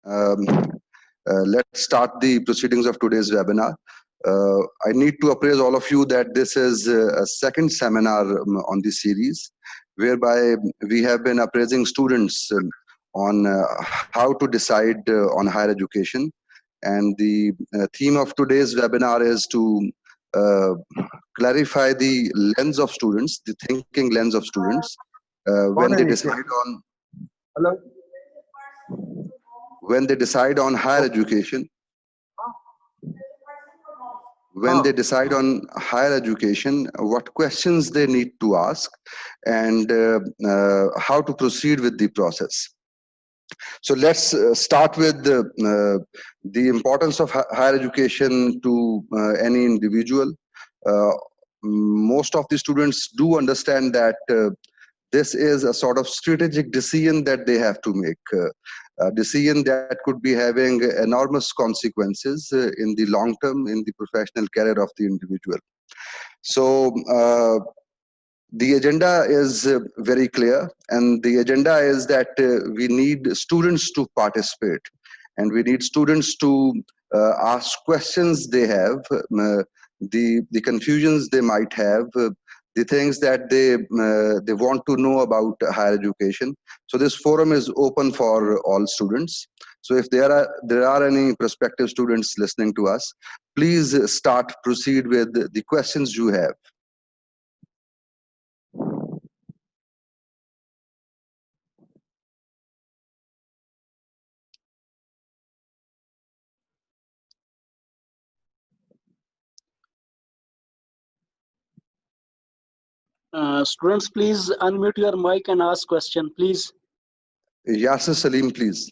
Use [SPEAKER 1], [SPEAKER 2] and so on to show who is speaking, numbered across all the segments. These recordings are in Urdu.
[SPEAKER 1] Um, let's start the proceedings of today's webinar. I need to appraise all of you that this is a second seminar on this series, whereby we have been appraising students on how to decide on higher education. And the theme of today's webinar is to uh, clarify the lens of students, the thinking lens of students, when they decide on
[SPEAKER 2] Hello.
[SPEAKER 1] when they decide on higher education. When they decide on higher education, what questions they need to ask, and how to proceed with the process. So let's start with the importance of higher education to any individual. Uh, most of the students do understand that this is a sort of strategic decision that they have to make, a decision that could be having enormous consequences in the long term in the professional career of the individual. So the agenda is very clear, and the agenda is that we need students to participate, and we need students to ask questions they have, the confusions they might have, the things that they want to know about higher education. So this forum is open for all students. So if there are any prospective students listening to us, please proceed with the questions you have.
[SPEAKER 3] Students, please unmute your mic and ask question, please.
[SPEAKER 1] Yasir Salim, please.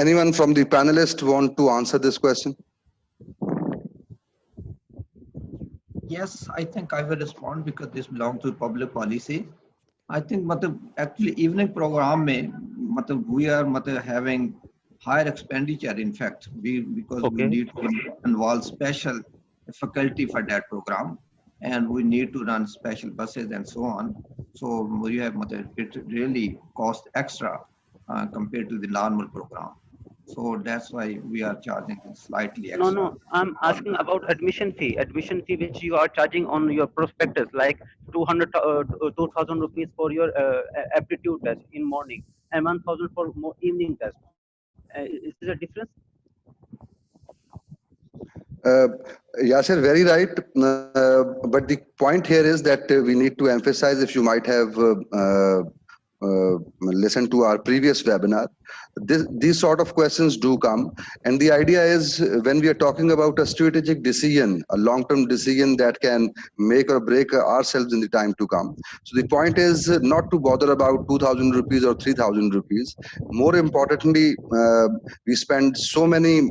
[SPEAKER 1] anyone from the panelists want to answer this question?
[SPEAKER 2] Yes, I think I will respond because this belongs to public policy. I think actually evening program we are having higher expenditure. In fact, because we need to involve special faculty for that program, and we need to run special buses and so on. So we have it really cost extra compared to the normal program. So that's why we are charging slightly extra.
[SPEAKER 4] No, I'm asking about admission fee which you are charging on your prospectus, like 2,000 rupees for your aptitude test in morning and 1,000 for evening test. Is there a difference?
[SPEAKER 1] Yasir, very right. But the point here is that we need to emphasize, if you might have listened to our previous webinar, these sort of questions do come, and the idea is when we are talking about a strategic decision, a long-term decision that can make or break ourselves in the time to come. So the point is not to bother about 2,000 rupees or 3,000 rupees. More importantly, we spend so many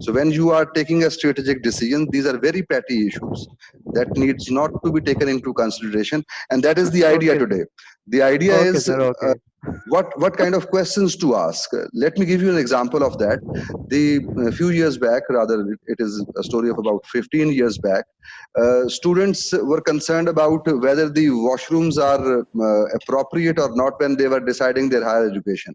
[SPEAKER 1] So when you are taking a strategic decision, these are very petty issues that needs not to be taken into consideration, and that is the idea today. The idea is what kind of questions to ask. Let me give you an example of that. A few years back, rather it is a story of about 15 years back, students were concerned about whether the washrooms are appropriate or not when they were deciding their higher education.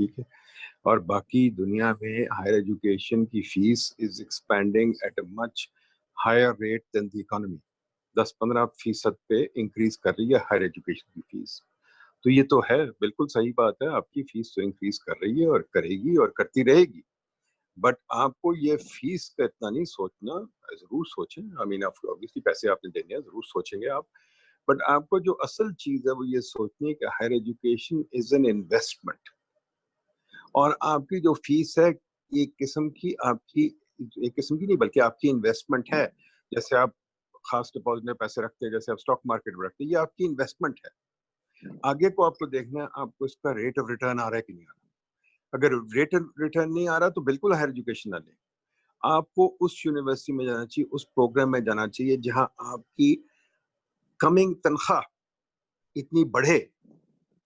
[SPEAKER 5] ٹھیک ہے. اور باقی دنیا میں ہائر ایجوکیشن کی fees is expanding at a much higher rate than the economy. 10-15% پہ انکریز کر رہی ہے ہائر ایجوکیشن کی فیس. تو یہ تو ہے بالکل صحیح بات ہے, آپ کی فیس تو انکریز کر رہی ہے اور کرے گی اور کرتی رہے گی, بٹ آپ کو یہ فیس کا اتنا نہیں سوچنا. ضرور سوچیں, آئی مین obviously پیسے آپ نے دینے ہیں, ضرور سوچیں گے آپ, بٹ آپ کو جو اصل چیز ہے وہ یہ سوچنی ہے کہ higher education is an investment, اور آپ کی جو فیس ہے ایک قسم کی نہیں بلکہ آپ کی انویسٹمنٹ ہے. جیسے آپ خاص ڈپازٹ میں پیسے رکھتے ہیں, جیسے آپ اسٹاک مارکیٹ میں رکھتے ہیں, یہ آپ کی انویسٹمنٹ ہے. آگے کو آپ کو دیکھنا ہے آپ کو اس کا ریٹ آف ریٹرن آ رہا ہے کہ نہیں آ رہا. اگر ریٹ آف ریٹرن نہیں آ رہا تو بالکل ہائر ایجوکیشن نہ لیں. آپ کو اس یونیورسٹی میں جانا چاہیے, اس پروگرام میں جانا چاہیے جہاں آپ کی کمنگ تنخواہ اتنی بڑھے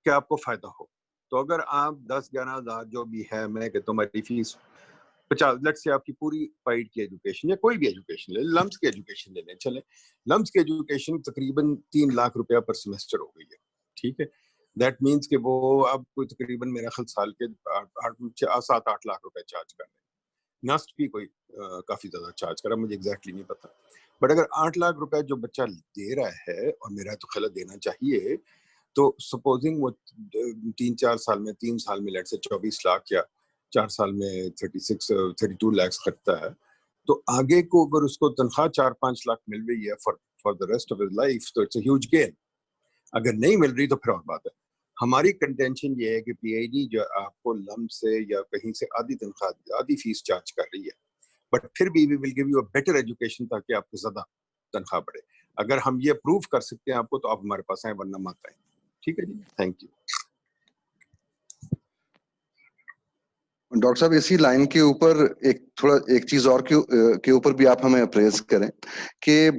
[SPEAKER 5] کہ آپ کو فائدہ ہو. تو اگر آپ 10-11 ہزار جو بھی ہے, میں کہ تمہاری فیس 50 لٹ سے آپ کی پوری پائڈ کی ایجوکیشن یا کوئی بھی ایجوکیشن لے, لمس کی ایجوکیشن لے لیں, چلیں لمس کی ایجوکیشن تقریباً 3 لاکھ روپیہ پر سیمسٹر ہو گئی ہے. ٹھیک ہے, دیٹ مینس کہ وہ اب کوئی تقریباً میرا خیال سال کے 7-8 لاکھ روپے چارج کر رہے ہیں. نسٹ بھی کوئی کافی زیادہ چارج کر رہا ہے, مجھے ایگزیکٹلی نہیں پتا, بٹ اگر 8 لاکھ روپے جو بچہ دے رہا ہے, اور میرا تو خیال دینا چاہیے, تو سپوزنگ وہ 3 سال میں لیٹ سے 24 لاکھ یا 4 سال میں 32 لاکھ خرچتا ہے, تو آگے کو اگر اس کو تنخواہ 4-5 لاکھ مل رہی ہے for the rest of his life, تو اٹس اے ہیوج گین. اگر نہیں مل رہی تو پھر اور بات ہے. ہماری کنٹینشن یہ ہے کہ پی آئی ڈی جو آپ کو لم سے یا کہیں سے آدھی تنخواہ آدھی فیس چارج کر رہی ہے, بٹ پھر بھی we will give you a better education تاکہ آپ کو زیادہ تنخواہ بڑھے. اگر ہم یہ پروو کر سکتے ہیں آپ کو, تو آپ ہمارے پاس آئیں, ورنہ مت آئیں. ٹھیک ہے جی, تھینک یو.
[SPEAKER 1] ڈاکٹر صاحب اسی لائن کے اوپر ایک چیز اور کے اوپر بھی آپ ہمیں اپریز کریں کہ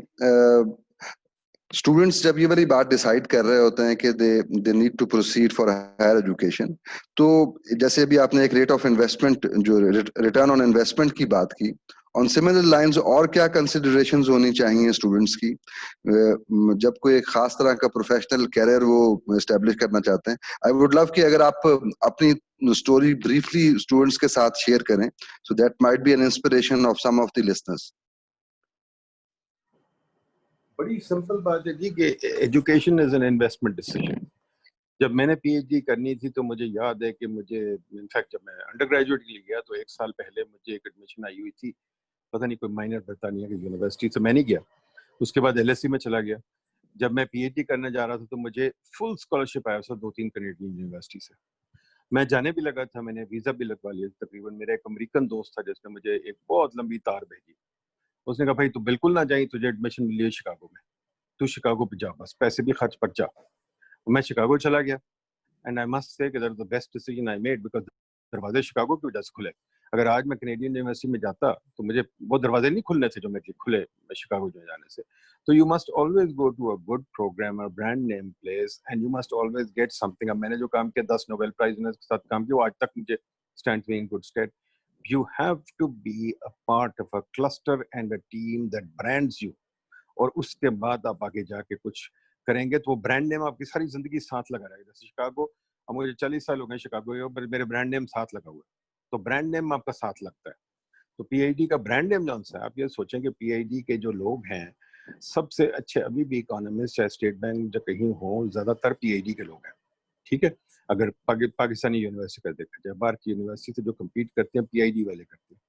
[SPEAKER 1] اسٹوڈینٹس جب یہ والی بات ڈیسائیڈ کر رہے ہوتے ہیں کہ they need to proceed for higher education, تو جیسے ابھی آپ نے ایک ریٹ آف انویسٹمنٹ جو ریٹرن آن انویسٹمنٹ کی بات کی, آن سملر لائنز اور کیا کنسیڈریشنز ہونی چاہیے اسٹوڈینٹس کی جب کوئی ایک خاص طرح کا پروفیشنل کیریئر وہ اسٹیبلش کرنا چاہتے ہیں؟ آئی ووڈ لو کہ اگر آپ اپنی اسٹوری بریفلی اسٹوڈینٹس کے ساتھ شیئر کریں, so that might be an inspiration of some of the listeners.
[SPEAKER 5] بڑی سمپل بات ہے جی کہ education is an investment decision. جب میں نے پی ایچ ڈی کرنی تھی تو مجھے یاد ہے کہ مجھے انفیکٹ جب میں انڈر گریجویٹ کے لیے گیا تو 1 سال پہلے مجھے ایک ایڈمیشن آئی ہوئی تھی, پتہ نہیں کوئی مائنر برطانیہ کی یونیورسٹی سے, میں نہیں گیا. اس کے بعد LSE میں چلا گیا. جب میں پی ایچ ڈی کرنے جا رہا تھا تو مجھے فل اسکالرشپ آیا تھا 2-3 کینیڈین یونیورسٹی سے. میں جانے بھی لگا تھا, میں نے ویزا بھی لگوا لیا. تقریباً میرا ایک امریکن دوست تھا جس نے مجھے ایک بہت لمبی تار بھیجی. اس نے کہا بھائی تو بالکل نہ جائیں, تجھے ایڈمیشن ملی ہے شکاگو میں, تو شکاگو پہ جا, بس پیسے بھی خرچ پر جا. میں شکاگو چلا گیا, اینڈ آئی مسٹ سے کہ that was the best decision I made, because دروازے شکاگو کی وجہ سے کھلے. اگر آج میں کینیڈین یونیورسٹی میں جاتا تو مجھے وہ دروازے نہیں کھلنے تھے جو میں کھلے شکاگو جو جانے سے. تو you must always go to a good programme, a brand name place, and you must always get something. اب میں نے جو کام کیا 10 نوبل پرائز کے ساتھ کام کیا, وہ آج تک مجھے stand to in good state. You have to be a part of a cluster and a team that brands you. اور اس کے بعد آپ آگے جا کے کچھ کریں گے تو وہ برانڈ نیم آپ کی ساری زندگی ساتھ لگا رہے گا. جیسے شکاگو, اب مجھے 40 سال ہو گئے شکاگو, میرے برانڈ نیم ساتھ لگا ہوا ہے, تو برانڈ نیم آپ کا ساتھ لگتا ہے. تو پی آئی ڈی کا برانڈ نیم جون سا ہے, آپ یہ سوچیں کہ پی آئی ڈی کے جو لوگ ہیں سب سے اچھے ابھی بھی اکانومسٹ چاہے اسٹیٹ بینک جو کہیں ہوں, زیادہ تر پی آئی ڈی کے لوگ ہیں. ٹھیک ہے, اگر پاکستانی یونیورسٹی کا دیکھا جائے, باہر کی یونیورسٹی سے جو کمپیٹ کرتے ہیں پی آئی ڈی والے کرتے ہیں.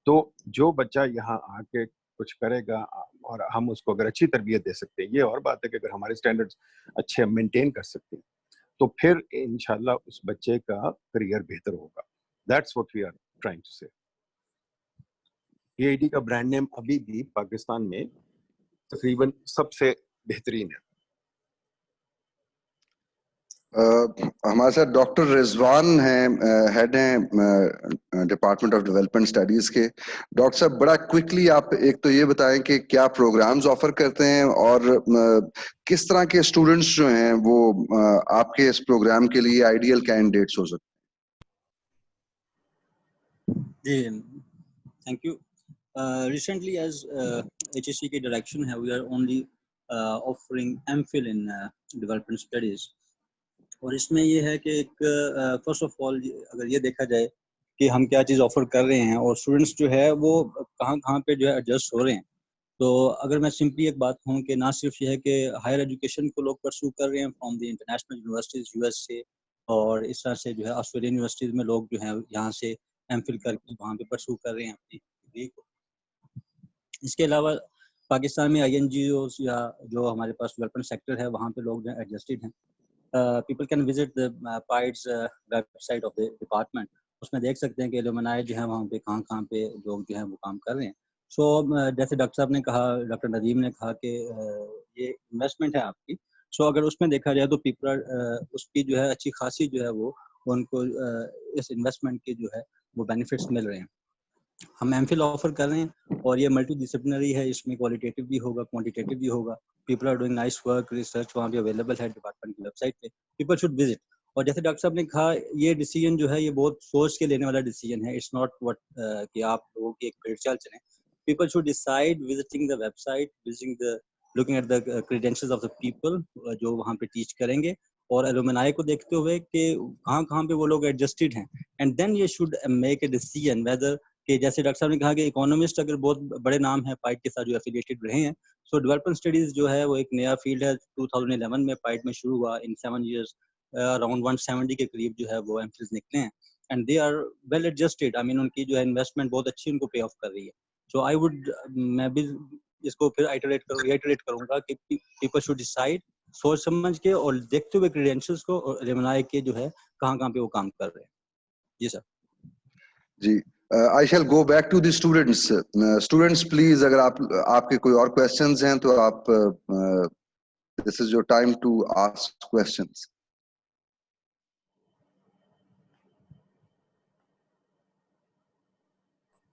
[SPEAKER 5] تو جو بچہ یہاں آ کے کچھ کرے گا اور ہم اس کو اگر اچھی تربیت دے سکتے ہیں, یہ اور بات ہے کہ اگر ہمارے اسٹینڈرڈز اچھے ہم مینٹین کر سکتے ہیں تو پھر انشاءاللہ اس بچے کا کریئر بہتر ہوگا. That's what we are trying to say. P I D کا برانڈ نیم ابھی بھی پاکستان میں تقریباً سب سے بہترین ہے.
[SPEAKER 1] ہمارے ساتھ ڈاکٹر رضوان ہیں, ہیڈ ہیں ڈپارٹمنٹ آف ڈیولپمنٹ اسٹڈیز کے. ڈاکٹر صاحب بڑا کوئکلی آپ ایک تو یہ بتائیں کہ کیا پروگرامز آفر کرتے ہیں اور کس طرح کے اسٹوڈنٹس جو ہیں وہ آپ کے اس پروگرام کے لیے آئیڈیل کینڈیڈیٹس ہو سکتے
[SPEAKER 6] ہیں؟ جی thank you. Recently as HSC کے ڈائریکشن ہے, we are only offering MPhil in development studies. اور اس میں یہ ہے کہ ایک فرسٹ آف آل اگر یہ دیکھا جائے کہ ہم کیا چیز آفر کر رہے ہیں اور اسٹوڈنٹس جو ہے وہ کہاں کہاں پہ جو ہے ایڈجسٹ ہو رہے ہیں. تو اگر میں سمپلی ایک بات کہوں کہ نہ صرف یہ ہے کہ ہائر ایجوکیشن کو لوگ پرسو کر رہے ہیں from the international universities U S سے, اور اس طرح سے جو ہے آسٹریلین یونیورسٹیز میں لوگ جو ہیں یہاں سے ایم فل کر کے وہاں پہ پرسو کر رہے ہیں اپنی ڈگری کو. اس کے علاوہ پاکستان میں آئی این جی اوز یا جو ہمارے پاس ڈیولپمنٹ سیکٹر ہے وہاں پہ لوگ جو ایڈجسٹڈ ہیں. People can visit PIEAS website of the department. اس میں دیکھ سکتے ہیں کہ علماء جو ہیں وہاں پہ کہاں پہ لوگ جو ہیں وہ کام کر رہے ہیں. سو جیسے ڈاکٹر صاحب نے کہا, ڈاکٹر ندیم نے کہا کہ یہ انویسٹمنٹ ہے آپ کی. سو اگر اس میں دیکھا جائے تو پیپل اس کی جو ہے اچھی خاصی جو ہے وہ ان کو اس انویسٹمنٹ کے جو ہے وہ بینیفٹس مل رہے ہیں. ہم ایم فل آفر کر رہے ہیں اور یہ ملٹی ڈسپلنری ہے, اس میں کوالٹیٹیو بھی ہوگا کوانٹیٹیو بھی ہوگا. People are doing nice work, research وہاں پہ اویلیبل ہے ڈپارٹمنٹ کی ویب سائٹ پہ. People should visit. اور جیسے ڈاکٹر صاحب نے کہا یہ ڈیسیجن جو ہے یہ بہت سوچ کے لینے والا ڈیسیجن ہے. اٹس ناٹ وٹ کہ آپ لوگوں کی ایک بھیڑ چال چلیں. People should decide visiting the website, looking at the credentials of the people جو وہاں پہ ٹیچ کریں گے, اور alumni کو دیکھتے ہوئے کہ کہاں پہ وہ لوگ ایڈجسٹڈ ہیں. And then you should make a decision whether کہ جیسے ڈاکٹر صاحب نے کہا کہ اکانومسٹ اگر بہت بڑے نام ہیں پائٹ کے ساتھ جو ایفیلیٹڈ رہے ہیں. سو ڈیولپمنٹ اسٹڈیز جو ہے وہ ایک نیا فیلڈ ہے, 2011 میں پائٹ میں شروع ہوا. ان 7 years اراؤنڈ 170 کے قریب جو ہے وہ ایم فلز نکلے ہیں. And they are well adjusted. I mean ان کی جو ہے انویسٹمنٹ بہت اچھی ان کو پے آف کر رہی ہے. So I would میں بھی اس کو پھر ریٹریٹ کروں گا کہ پیپل شوڈ ڈیسائڈ سوچ سمجھ کے اور دیکھتے ہوئے کریڈینشلز کو, اور علماء کے جو ہے کہاں پہ وہ کام کر رہے ہیں. جی سر.
[SPEAKER 1] جی I shall go back to the students. Students please اگر آپ کے کوئی اور questions ہیں تو آپ this is your time to ask questions.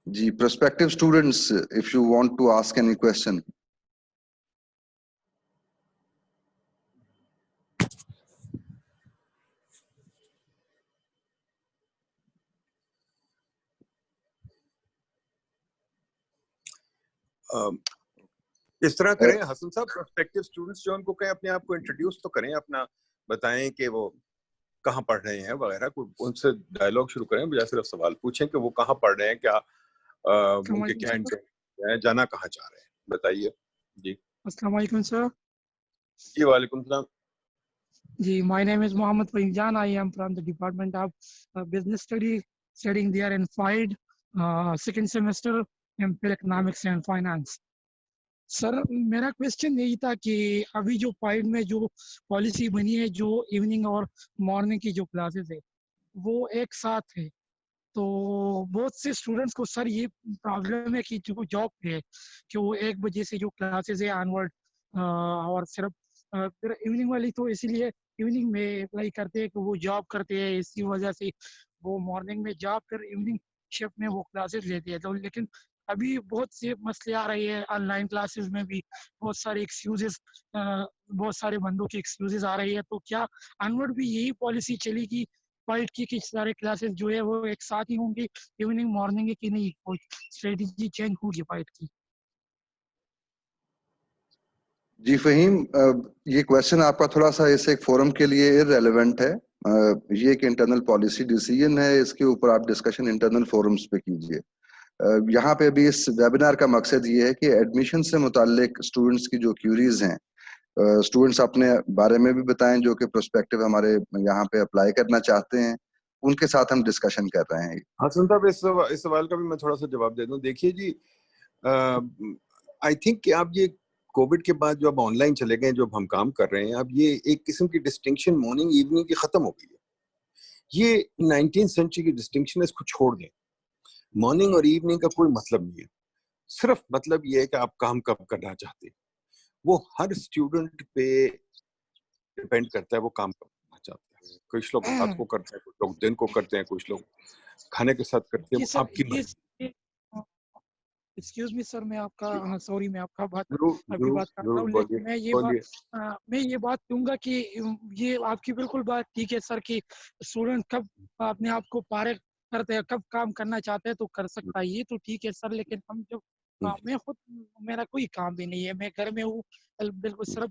[SPEAKER 1] G prospective students if you want to ask any question.
[SPEAKER 5] اس طرح کریں حسن صاحب, پروسپیکٹیو اسٹوڈنٹس جو ان کو کہیں اپنے آپ کو انٹروڈیوس تو کریں, اپنا بتائیں کہ وہ کہاں پڑھ رہے ہیں وغیرہ. ان سے ڈائلاگ شروع کریں, بجائے صرف سوال پوچھیں کہ وہ کہاں پڑھ رہے ہیں, کیا ان کے کیا انٹرسٹ ہیں, جانا کہاں چاہ رہے ہیں, بتائیے. جی
[SPEAKER 7] السلام علیکم سر.
[SPEAKER 5] جی وعلیکم السلام.
[SPEAKER 7] جی my name is Mohammed Faizan. I am from the department of business studying there in FIDE second semester in economics and finance. سر میرا کویشچن یہی تھا کہ ابھی جو فائڈ میں جو پالیسی بنی ہے جو ایوننگ اور مارننگ کی جو کلاسز ہے وہ ایک ساتھ ہے, تو بہت سے اسٹوڈنٹس کو سر یہ پرابلم ہے کہ جو جاب پہ ہے کہ وہ 1 بجے سے جو کلاسز ہے آنورڈ اور صرف پھر ایوننگ والی, تو اسی لیے ایوننگ میں اپلائی کرتے ہیں کہ وہ جاب کرتے ہیں, اسی وجہ سے وہ مارننگ میں جاب پھر ایوننگ شفٹ میں وہ کلاسز لیتے ہیں. تو لیکن ابھی بہت سے مسئلے آ رہے ہیں آن لائن کلاسز میں بھی, بہت سارے ایکسکیوزز, بہت سارے بندوں کی ایکسکیوزز آ رہی ہے. تو کیا آنورڈ بھی یہی پالیسی چلے گی فائٹ کی سارے کلاسز جو ہے وہ ایک ساتھ ہی ہوں گی ایوننگ مارننگ کی, نہیں کوئی اسٹریٹجی چینج ہوگی فائٹ کی؟
[SPEAKER 1] جی فہیم, یہ کویشچن آپ کا تھوڑا سا اس ایک فورم کے لیے ریلیونٹ ہے. یہ ایک انٹرنل پالیسی ڈیسیجن ہے, اس کے اوپر آپ ڈسکشن انٹرنل فورمز پہ کیجیے. یہاں پہ بھی اس ویبینار کا مقصد یہ ہے کہ ایڈمیشن سے متعلق اسٹوڈنٹس کی جو کیوریز ہیں, اسٹوڈنٹس اپنے بارے میں بھی بتائیں جو کہ پروسپیکٹیو ہمارے یہاں پہ اپلائی کرنا چاہتے ہیں, ان کے ساتھ ہم ڈسکشن کر رہے ہیں.
[SPEAKER 5] حسن صاحب اس سوال کا بھی میں تھوڑا سا جواب دے دوں. دیکھیے جی, آئی تھنک کہ آپ یہ کووڈ کے بعد جو اب آن لائن چلے گئے, جو اب ہم کام کر رہے ہیں, اب یہ ایک قسم کی ڈسٹنکشن مارننگ ایوننگ کی ختم ہو گئی ہے. یہ 19th سینچری کی ڈسٹنکشن ہے, اس کو چھوڑ دیں. مارننگ اور ایوننگ کا کوئی مطلب نہیں ہے, صرف مطلب یہ ہے کہ آپ کام کب کرنا چاہتے ہیں. وہ ہر اسٹوڈنٹ پہ ڈپینڈ کرتا ہے وہ کام کب کرنا چاہتا ہے. کچھ لوگ رات کو کرتے ہیں, کچھ لوگ دن کو کرتے ہیں, کچھ لوگ کھانے کے ساتھ کرتے ہیں. آپ کی مرضی.
[SPEAKER 7] ایکسکیوز می سر, میں آپ کا سوری میں آپ کا بات ابھی
[SPEAKER 5] ضرور
[SPEAKER 7] بات کر رہا ہوں, لیکن میں یہ بات کہوں گا کہ یہ آپ کی بالکل بات ٹھیک ہے سر کہ اسٹوڈنٹ کب اپنے آپ کو فارغ کرتے ہیں, کب کام کرنا چاہتے ہیں تو کر سکتا ہے, یہ تو ٹھیک ہے سر. لیکن ہم جب میں خود, میرا کوئی کام بھی نہیں ہے, میں گھر میں ہوں, بالکل صرف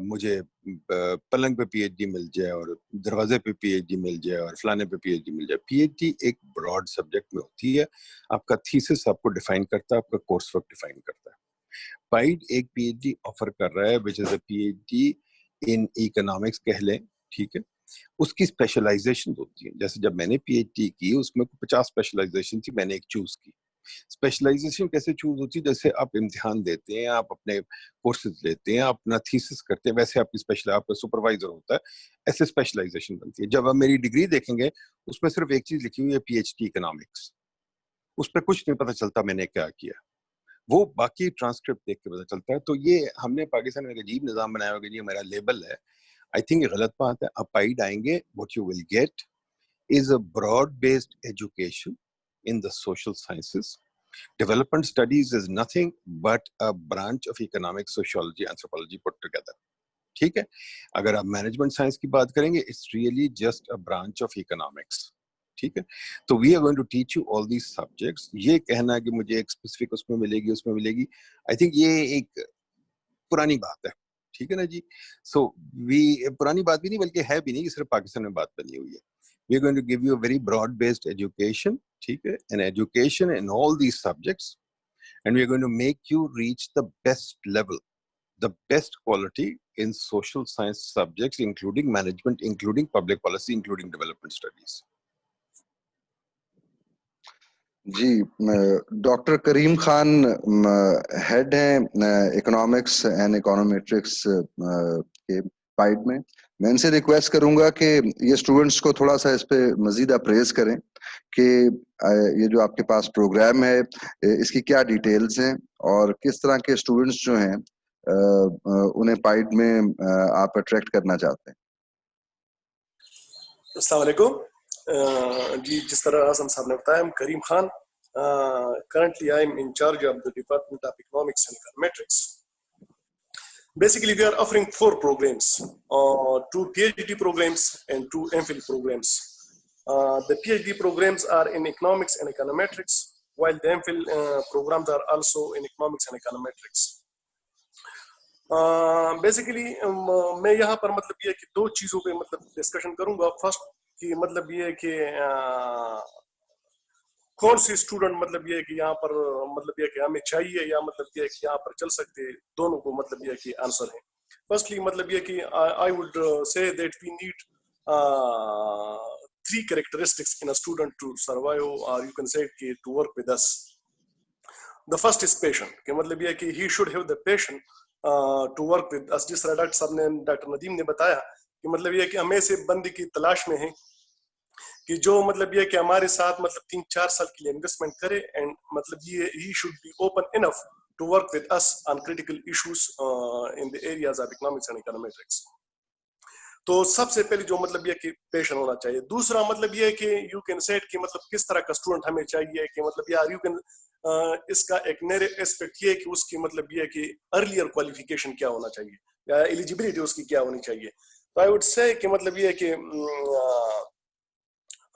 [SPEAKER 5] مجھے پلنگ پہ پی ایچ ڈی مل جائے اور دروازے پہ پی ایچ ڈی مل جائے اور فلانے پہ پی ایچ ڈی مل جائے. پی ایچ ڈی ایک براڈ سبجیکٹ میں ہوتی ہے. آپ کا تھیسس آپ کو ڈیفائن کرتا ہے, آپ کا کورس ورک ڈیفائن کرتا ہے. پائڈ ایک پی ایچ ڈی آفر کر رہا ہے which is a P H D in economics کہہ لیں, ٹھیک ہے. اس کی اسپیشلائزیشن ہوتی ہیں. جیسے جب میں نے پی ایچ ڈی کی اس میں 50 اسپیشلائزیشن تھی, میں نے ایک چوز کی. اسپیشلائزیشن کیسے چوز ہوتی ہے؟ جیسے آپ امتحان دیتے ہیں, آپ اپنے کورسز لیتے ہیں, آپ اپنا تھیسس کرتے ہیں, ویسے آپ کی آپ کا سپروائزر ہوتا ہے, ایسے اسپیشلائزیشن بنتی ہے. جب آپ میری ڈگری دیکھیں گے اس میں صرف ایک چیز لکھی ہوئی ہے, پی ایچ ڈی اکنامکس. اس پہ کچھ نہیں پتہ چلتا میں نے کیا کیا, وہ باقی ٹرانسکرپٹ دیکھ کے پتہ چلتا ہے. تو یہ ہم نے پاکستان میں ایک عجیب نظام بنایا ہوگا, یہ میرا لیبل ہے. آئی تھنک یہ غلط بات ہے. آپ پائڈ آئیں گے, what you will get is a broad based education in the social sciences. Development studies is nothing but a branch of economics, sociology, anthropology put together. ٹھیک ہے. اگر آپ مینجمنٹ سائنس کی بات کریں گے, it's really just a branch of economics. ٹھیک ہے. تو we are going to teach you all these subjects. یہ کہنا کہ مجھے ایک اسپیسیفک اس میں ملے گی, اس میں ملے گی, آئی تھنک یہ ایک پرانی بات ہے. ٹھیک ہے نا جی. سو پرانی بات بھی نہیں بلکہ ہے بھی نہیں, کہ صرف پاکستان میں بات بنی ہوئی ہے. We are going to give you a very broad based education, ٹھیک ہے, an education in all these subjects, and we are going to make you reach the best level, the best quality in social science subjects, including management, including public policy, including development studies.
[SPEAKER 1] G, doctor cream Khan head ہیں اکنامکس اینڈ اکانومیٹرکس کے پائڈ میں. میں ان سے ریکویسٹ کروں گا کہ یہ اسٹوڈنٹس کو تھوڑا سا اس پہ مزید اپریز کریں کہ یہ جو آپ کے پاس پروگرام ہے اس کی کیا ڈیٹیلز ہیں اور کس طرح کے اسٹوڈنٹس جو ہیں انہیں پائڈ میں آپ اٹریکٹ کرنا چاہتے ہیں.
[SPEAKER 8] السلام علیکم. جی, جس طرح اعظم صاحب نے بتایا, I'm Kareem Khan. Currently I am in charge of the Department of Economics and Econometrics. Basically we are offering 4 programs, 2 PhD programs and 2 MPhil programs. The PhD programs are in economics and econometrics, while the MPhil programs are also in economics and econometrics. Basically میں یہاں پر مطلب یہ کہ 2 چیزوں پہ مطلب ڈسکشن کروں گا. فرسٹ کہ مطلب یہ کہ کون سی اسٹوڈنٹ مطلب یہ کہ یہاں پر مطلب یہ کہ ہمیں چاہیے یا مطلب یہ کہ یہاں پر چل سکتے, دونوں کو مطلب یہ کہ آنسر ہے. فرسٹلی مطلب یہ کہ I would say that we need 3 characteristics in a student to survive, or you can say to work with us. The first is passion, کہ مطلب یہ کہ he should have the passion to work with us. جس طرح ڈاکٹر صاحب نے, ڈاکٹر ندیم نے بتایا کہ مطلب یہ کہ ہم ایسے بندے کی تلاش میں ہیں کہ جو مطلب یہ کہ ہمارے ساتھ مطلب 3-4 سال کے لیے انویسٹمنٹ کرے, اینڈ مطلب یہ he should be open enough to work with us on critical issues in the areas of economics and econometrics. تو سب سے پہلے جو مطلب یہ کہ پیشن ہونا چاہیے. دوسرا مطلب یہ کہ یو کین سیٹ کہ مطلب کس طرح کا اسٹوڈنٹ ہمیں چاہیے, کہ مطلب یار یو کین اس کا ایک نئے ایسپیکٹ یہ کہ اس کی مطلب یہ کہ ارلیئر کوالیفیکیشن کیا ہونا چاہیے یا ایلیجیبلٹی اس کی کیا ہونی چاہیے. تو آئی وڈ سے کہ مطلب یہ کہ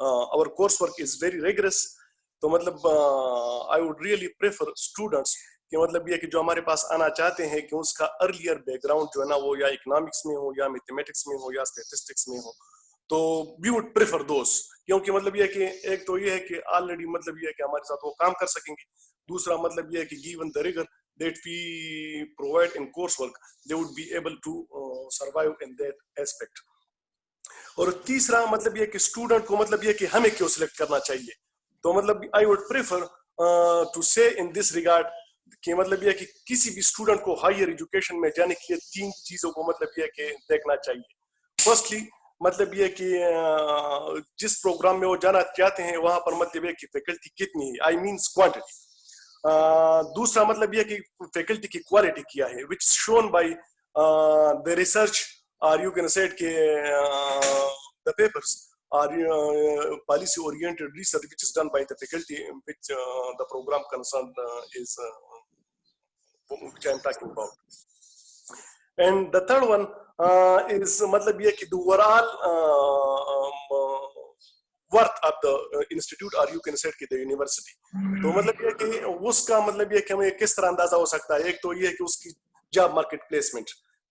[SPEAKER 8] our coursework is very rigorous. تو مطلب I would really prefer students کہ مطلب یہ کہ جو ہمارے پاس آنا چاہتے ہیں کہ اس کا ارلیئر بیک گراؤنڈ جو ہے نا وہ یا اکنامکس میں ہو یا میتھمیٹکس میں ہو یا اسٹیٹسٹکس میں ہو, تو we would prefer those. کیونکہ مطلب یہ کہ ایک تو یہ ہے کہ آلریڈی مطلب یہ ہے کہ ہمارے ساتھ وہ کام کر سکیں گے. دوسرا مطلب یہ ہے کہ given the rigor that we provide in coursework, they would be able to survive in that aspect. اور تیسرا مطلب یہ کہ اسٹوڈنٹ کو مطلب یہ کہ ہمیں کیوں سلیکٹ کرنا چاہیے. تو مطلب I would prefer to say in this regard کہ مطلب یہ کہ کسی بھی اسٹوڈنٹ کو ہائر ایجوکیشن میں جانے کے لیے 3 چیزوں کو مطلب یہ کہ دیکھنا چاہیے. فرسٹلی مطلب یہ کہ جس پروگرام میں وہ جانا چاہتے ہیں وہاں پر مطلب یہ کہ فیکلٹی کتنی ہے, I mean quantity. دوسرا مطلب یہ کہ فیکلٹی کی کوالٹی کیا ہے, which is shown by the research, or you can say کہ the papers or policy oriented research which is done by the faculty which the program concerned is which I am talking about. And the third one is matlab ye ki the overall worth of the institute, or you can say ki the university. تو مطلب یہ کہ اس کا مطلب یہ کہ ہمیں کس طرح اندازہ ہو سکتا ہے. ایک تو یہ ہے کہ اس کی job market placement,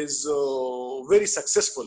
[SPEAKER 8] is very successful.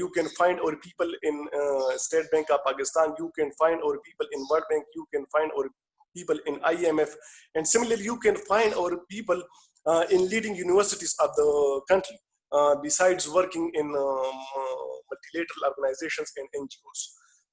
[SPEAKER 8] you can find our people in State Bank of Pakistan, you can find our people in World Bank, you can find our people in IMF, and similarly you can find our people in leading universities of the country, besides working in multilateral organizations and NGOs.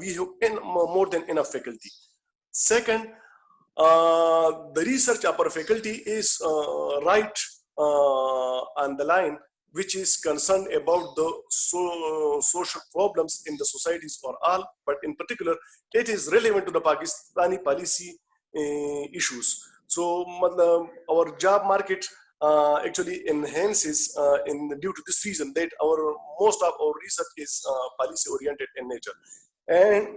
[SPEAKER 8] we have more than enough faculty. Second, the research of our faculty is right on the line, which is concerned about the social problems in the societies or all, but in particular, it is relevant to the Pakistani policy issues. So, our job market actually enhances due to this reason that most of our research is policy oriented in nature. And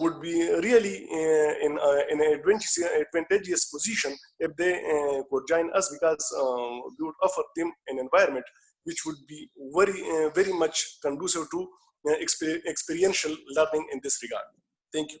[SPEAKER 8] would be really in an advantageous position if they could join us, because we would offer them an environment which would be very much conducive to experiential learning in this regard. Thank you.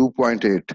[SPEAKER 1] 2.8.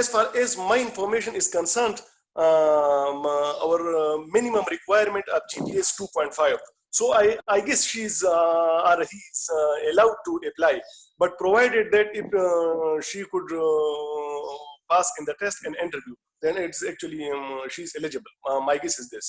[SPEAKER 8] As far as my information is concerned, our minimum requirement of GPA is 2.5. So I guess she's or he's allowed to apply, but provided that if she could pass in the test and interview, then it's actually she's eligible. My guess is this.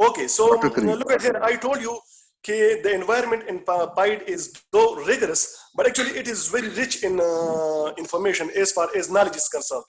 [SPEAKER 8] Okay, so look at here. I told you that the environment in PIDE is though rigorous, but actually it is very rich in information as far as knowledge is concerned.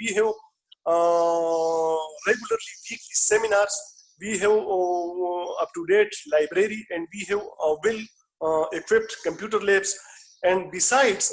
[SPEAKER 8] we have regularly weekly seminars, we have up-to-date library, and we have well-equipped computer labs. And besides,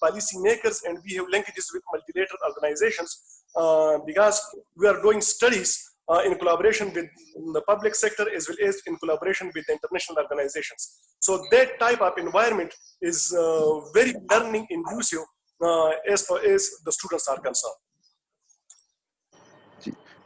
[SPEAKER 8] policy makers and we have linkages with multilateral organizations, because we are doing studies in collaboration with the public sector as well as in collaboration with the international organizations. So that type of environment is very learning inclusive as far as the students are concerned.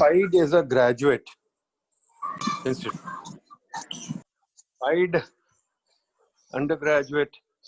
[SPEAKER 5] PIDE is a graduate institute. PIDE undergraduate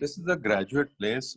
[SPEAKER 5] This is a graduate place,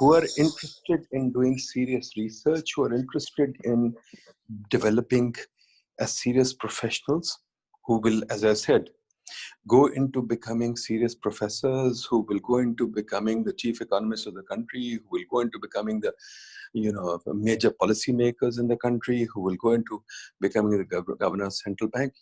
[SPEAKER 5] who are interested in doing serious research, who are interested in developing as serious professionals, who will, as I said, go into becoming serious professors, who will go into becoming the chief economists of the country, who will go into becoming the major policy makers in the country, who will go into becoming the governor of central bank.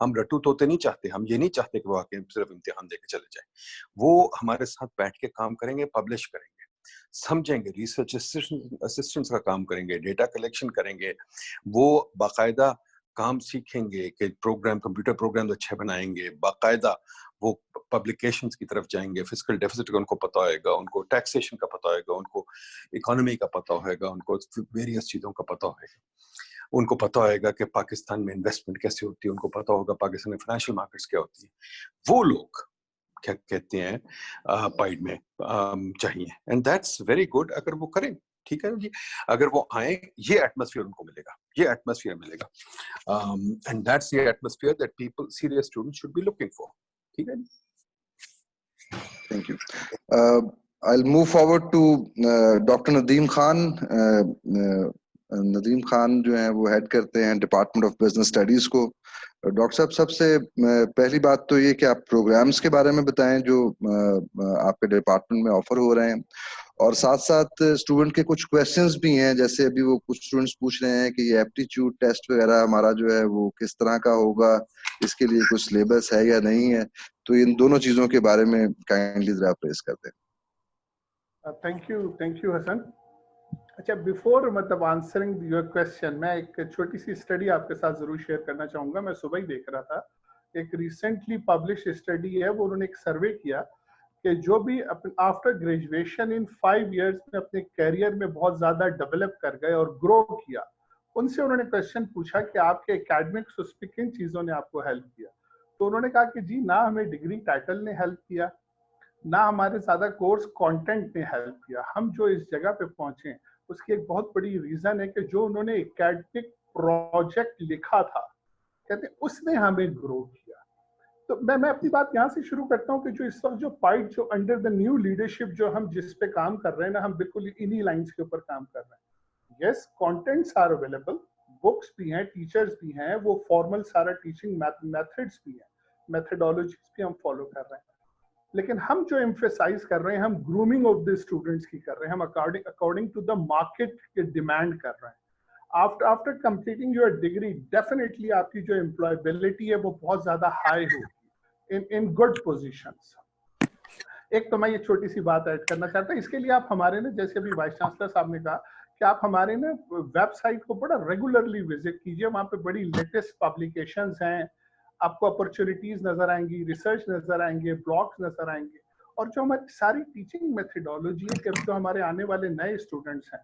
[SPEAKER 5] ہم رٹو توتے نہیں چاہتے, ہم یہ نہیں چاہتے کہ وہ آ کے صرف امتحان دے کے چلے جائیں. وہ ہمارے ساتھ بیٹھ کے کام کریں گے, پبلش کریں گے, سمجھیں گے, ریسرچ اسسٹنٹس کا کام کریں گے, ڈیٹا کلیکشن کریں گے, وہ باقاعدہ کام سیکھیں گے کہ کمپیوٹر پروگرام اچھے بنائیں گے, باقاعدہ وہ پبلیکیشنز کی طرف جائیں گے, فسکل ڈیفیسٹ کا ان کو پتہ ہوئے گا, ان کو ٹیکسیشن کا پتہ ہوئے گا, ان کو اکانومی کا پتہ ہوئے گا, ان کو ویریس چیزوں کا پتہ ہوئے گا, ان کو پتہ ہوئے گا کہ پاکستان میں انویسٹمنٹ کیسے ہوتی ہے, ان کو پتہ ہوگا پاکستان میں فائنینشیل مارکیٹس کیا ہوتی ہیں. وہ لوگ کیا کہتے ہیں پائڈ میں چاہیے, اینڈ دیٹس ویری گڈ اگر وہ کریں. ٹھیک ہے جی, اگر وہ آئیں, یہ ایٹماسفیئر ان کو ملے گا, یہ ایٹماسفیئر ملے گا, and that's the atmosphere that people serious students should be looking for. ٹھیک ہے جی.
[SPEAKER 1] Thank you. I'll move forward to Dr. Nadeem Khan. Nadeem Khan جو ہیں وہ ہیڈ کرتے ہیں ڈپارٹمنٹ آف بزنس اسٹڈیز کو. ڈاکٹر صاحب, سب سے پہلی بات تو یہ کہ آپ پروگرامز کے بارے میں بتائیں جو آپ کے ڈپارٹمنٹ میں آفر ہو رہے ہیں, اور ساتھ ساتھ اسٹوڈنٹ کے کچھ کویشچنز بھی ہیں, جیسے ابھی وہ کچھ اسٹوڈنٹس پوچھ رہے ہیں کہ یہ ایپٹیچیوڈ ٹیسٹ وغیرہ ہمارا جو ہے وہ کس طرح کا ہوگا, اس کے لیے کچھ سلیبس ہے یا نہیں ہے, تو ان دونوں چیزوں کے بارے میں کائنڈلی ذرا پریس کر دیں.
[SPEAKER 9] تھینک یو حسن. اچھا, بیفور مطلب آنسرنگ یور کویسچن, میں ایک چھوٹی سی اسٹڈی آپ کے ساتھ ضرور شیئر کرنا چاہوں گا. میں صبح ہی دیکھ رہا تھا, ایک ریسنٹلی پبلش اسٹڈی ہے, وہ انہوں نے ایک سروے کیا کہ جو بھی آفٹر گریجویشن ان 5 ایئرس میں اپنے کیریئر میں بہت زیادہ ڈیولپ کر گئے اور گرو کیا, ان سے انہوں نے کویشچن پوچھا کہ آپ کے اکیڈمکس اس پہ کن چیزوں نے آپ کو ہیلپ کیا. تو انہوں نے کہا کہ جی, نہ ہمیں ڈگری ٹائٹل نے ہیلپ کیا, نہ ہمارے زیادہ کورس کانٹینٹ نے ہیلپ کیا. ہم جو اس جگہ پہ پہنچے اس کی ایک بہت بڑی ریزن ہے کہ جو انہوں نے اکیڈمک پروجیکٹ لکھا تھا, کہتے اس نے ہمیں گرو کیا. تو میں اپنی بات یہاں سے شروع کرتا ہوں کہ جو اس وقت جو پائٹ جو انڈر دا نیو لیڈرشپ جو ہم جس پہ کام کر رہے ہیں نا, ہم بالکل انہی لائنس کے اوپر کام کر رہے ہیں. یس, کانٹینٹس آر اویلیبل, بکس بھی ہیں, ٹیچرز بھی ہیں, وہ فارمل سارا ٹیچنگ میتھڈس بھی ہیں, میتھڈالوجیز بھی ہم فالو کر رہے ہیں. لیکن ہم جو ایمفیسائز کر رہے ہیں, ہم گرومنگ آف دی اسٹوڈنٹس کی کر رہے ہیں, ہم اکارڈنگ ٹو دا مارکیٹ کے ڈیمانڈ کر رہے ہیں. After completing your degree definitely آپ کی جو امپلائبلٹی ہے وہ بہت زیادہ ہائی ہوگی ان گڈ پوزیشنس. ایک تو میں یہ چھوٹی سی بات ایڈ کرنا چاہتا ہوں, اس کے لیے آپ ہمارے نا, جیسے ابھی وائس چانسلر صاحب نے کہا کہ آپ ہمارے نا ویب سائٹ کو بڑا ریگولرلی وزٹ کیجیے, وہاں پہ بڑی لیٹسٹ پبلیکیشنز ہیں, آپ کو اپرچونیٹیز نظر آئیں گی, ریسرچ نظر آئیں گے, بلاگس نظر آئیں گے, اور جو ہماری ساری ٹیچنگ میتھڈالوجی ہے کہ جو ہمارے آنے والے نئے اسٹوڈنٹس ہیں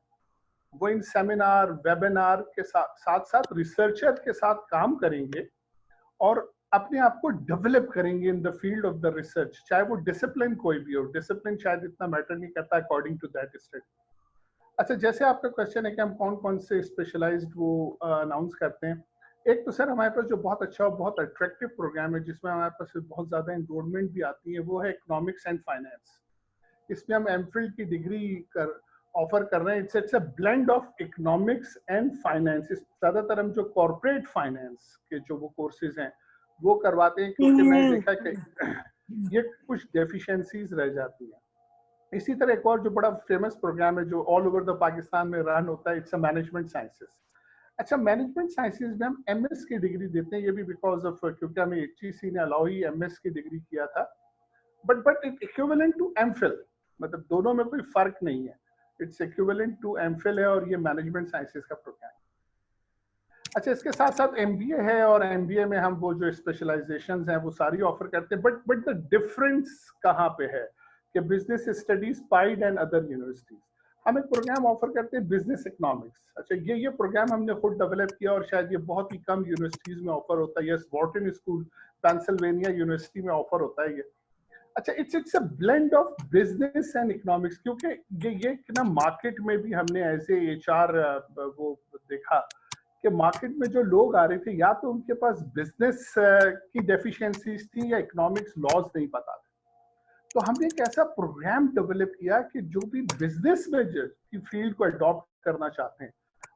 [SPEAKER 9] وہ ان سیمینار ویبینار کے ساتھ ساتھ ریسرچر کے ساتھ کام کریں گے اور اپنے آپ کو ڈیولپ کریں گے in the field of the research, چاہے وہ ڈسپلن کوئی بھی ہو. ڈسپلن شاید اتنا میٹر نہیں کرتا اکارڈنگ ٹو دیٹ اسٹڈی. اچھا, جیسے آپ کا کوشچن ہے کہ ہم کون کون سے اسپیشلائزڈ وہ اناؤنس کرتے ہیں. ایک تو سر ہمارے پاس جو بہت اچھا اور بہت اٹریکٹیو پروگرام ہے جس میں ہمارے پاس بہت زیادہ انرولمنٹ بھی آتی ہے, وہ ہے اکنامکس اینڈ فائنینس. اس میں ہم ایم فل کی ڈگری آفر کر رہے ہیں. It's a blend of economics and finance. زیادہ تر ہم جو کارپوریٹ فائنینس کے جو وہ کورسز ہیں وہ کرواتے ہیں, کیونکہ میں نے دیکھا کہ یہ کچھ ڈیفیشنسیز رہ جاتی ہیں. اسی طرح ایک اور جو بڑا فیمس پروگرام ہے جو آل اوور دا پاکستان میں رن ہوتا ہے, اٹس اے مینجمنٹ سائنسز. اچھا, مینجمنٹ سائنسز میں ہم ایم ایس کی ڈگری دیتے ہیں, یہ بھی بیکاز آف کیونکہ ہمیں HEC نے الاؤ ہی ایم ایس کی ڈگری کیا تھا, but it equivalent to M Phil, مطلب دونوں میں کوئی فرق نہیں ہے, it's equivalent to M Phil ہے, اور یہ مینجمنٹ سائنسز کا پروگرام. اچھا, اس کے ساتھ ساتھ ایم بی اے ہے, اور ایم بی اے میں ہم وہ جو اسپیشلائزیشنز ہیں وہ ساری آفر کرتے ہیں, بٹ دا ڈفرنس کہاں پہ ہے کہ business studies PIDE and other universities ہم ایک پروگرام آفر کرتے ہیں بزنس اکنامکس. اچھا, یہ پروگرام ہم نے خود ڈیولپ کیا اور شاید یہ بہت ہی کم یونیورسٹیز میں آفر ہوتا ہے. Yes, Wharton school Pennsylvania university میں آفر ہوتا ہے یہ. اچھا, it's a blend of business and economics, کیونکہ یہ نا مارکیٹ میں بھی ہم نے ایز اے HR وہ دیکھا کہ مارکیٹ میں جو لوگ آ رہے تھے یا تو ان کے پاس بزنس کی ڈیفیشنسیز تھی یا اکنامکس لاز نہیں پتا تھے. تو ہم نے ایک ایسا پروگرام ڈیولپ کیا کہ جو بھی بزنس میں کی فیلڈ کو اڈاپٹ کرنا چاہتے ہیں,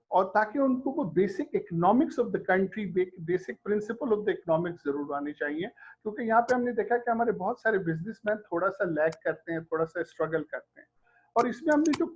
[SPEAKER 9] اور تاکہ ان کو وہ basic economics of the country, basic principle of the economics ضرور آنی چاہیے, کیونکہ یہاں پہ ہم نے دیکھا کہ ہمارے بہت سارے بزنس مین تھوڑا سا لیگ کرتے ہیں, تھوڑا سا اسٹرگل کرتے ہیں. اور اس میں ہم نے جو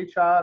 [SPEAKER 9] HR,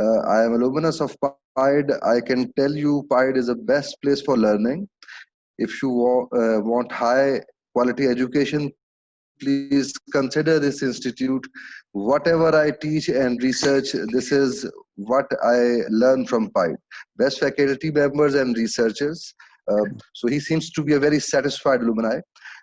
[SPEAKER 1] I am alumnus of PIDE. I can tell you PIDE is the best place for learning. If you want high quality education, please consider this institute. Whatever I teach and research, this is what I learn from PIDE. Best faculty members and researchers. So he seems to be a very satisfied alumni.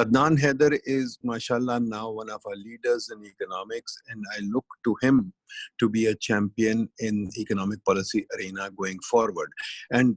[SPEAKER 5] Adnan Haider is, mashallah, now one of our leaders in economics, and I look to him to be a champion in economic policy arena going forward. And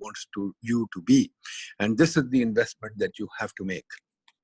[SPEAKER 5] wants you to be, and this is the investment that you have to make.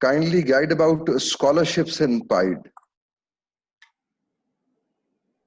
[SPEAKER 1] kindly guide about scholarships in PIDE.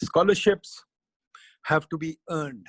[SPEAKER 5] scholarships have to be earned.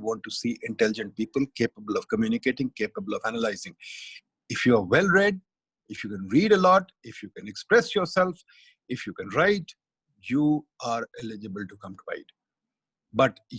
[SPEAKER 5] want to see intelligent people capable of communicating, capable of analyzing. If you are well read, if you can read a lot, if you can express yourself, if you can write, you are eligible to come to PIDE. But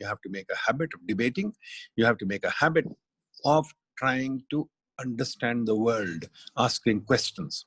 [SPEAKER 5] you have to make a habit of debating, you have to make a habit of trying to understand the world, asking questions.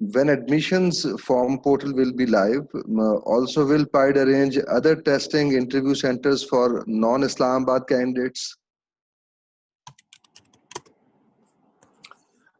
[SPEAKER 1] when admissions form portal will be live, also will PIDE arrange other testing interview centers for non-Islamabad candidates?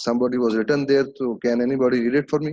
[SPEAKER 1] somebody was written there, so can anybody read it for me?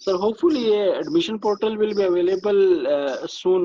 [SPEAKER 3] Sir, hopefully admission portal will be available soon.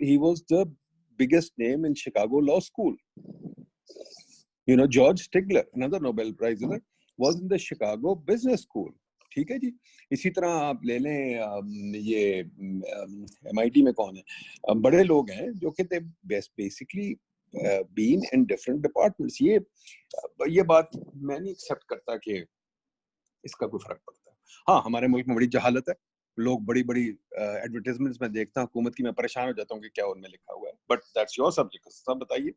[SPEAKER 5] he was the biggest name in Chicago Law School. You know, George Stigler, another Nobel Prize winner, was in the Chicago Business School. ٹھیک ہے جی. اسی طرح آپ لے لیں یہ MIT میں کون ہے بڑے لوگ ہیں جو کہ basically been in different departments. یہ بات میں نہیں ایکسیپٹ کرتا کہ اس کا کوئی فرق پڑتا ہے. ہاں ہمارے ملک میں بڑی جہالت ہے, لوگ بڑی بڑی ایڈورٹائزمنٹس میں دیکھتا ہوں حکومت کی, میں پریشان ہو جاتا ہوں کہ کیا ان میں لکھا ہوا ہے. بٹ دیٹس یور سبجیکٹ, سب بتائیے.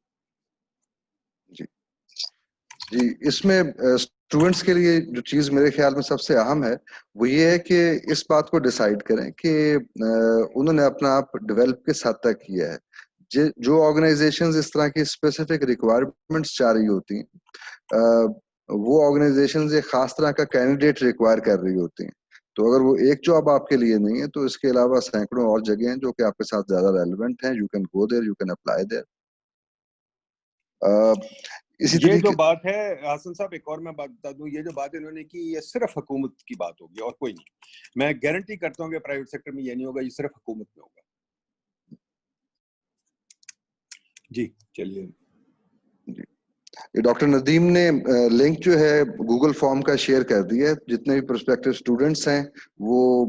[SPEAKER 1] جی جی, اس میں اسٹوڈنٹس کے لیے جو چیز میرے خیال میں سب سے اہم ہے وہ یہ ہے کہ اس بات کو ڈیسائیڈ کریں کہ انہوں نے اپنا آپ ڈیولپ کس حد تک کیا ہے. جو آرگنائزیشنز اس طرح کی اسپیسیفک ریکوائرمنٹس چاہ رہی ہوتی ہیں, وہ آرگنائزیشنز ایک خاص طرح کا کینڈیڈیٹ ریکوائر کر رہی ہوتی ہیں. تو اگر وہ ایک جاب آپ کے لیے نہیں ہے تو اس کے علاوہ سینکڑوں اور جگہیں ہیں جو کہ آپ کے ساتھ زیادہ ریلیونٹ ہیں. You can go there, you can apply there. اسی
[SPEAKER 5] یہ جو
[SPEAKER 1] طریقے
[SPEAKER 5] بات ہے حسن صاحب, ایک اور میں بات بتا دوں, یہ جو بات انہوں نے کی یہ صرف حکومت کی بات ہوگی اور کوئی نہیں. میں گارنٹی کرتا ہوں کہ پرائیویٹ سیکٹر میں یہ نہیں ہوگا, یہ صرف حکومت میں ہوگا. جی چلیے.
[SPEAKER 1] ڈاکٹر ندیم نے لنک جو ہے گوگل فارم کا شیئر کر دیا ہے. جتنے بھی پروسپیکٹیو اسٹوڈنٹس ہیں وہ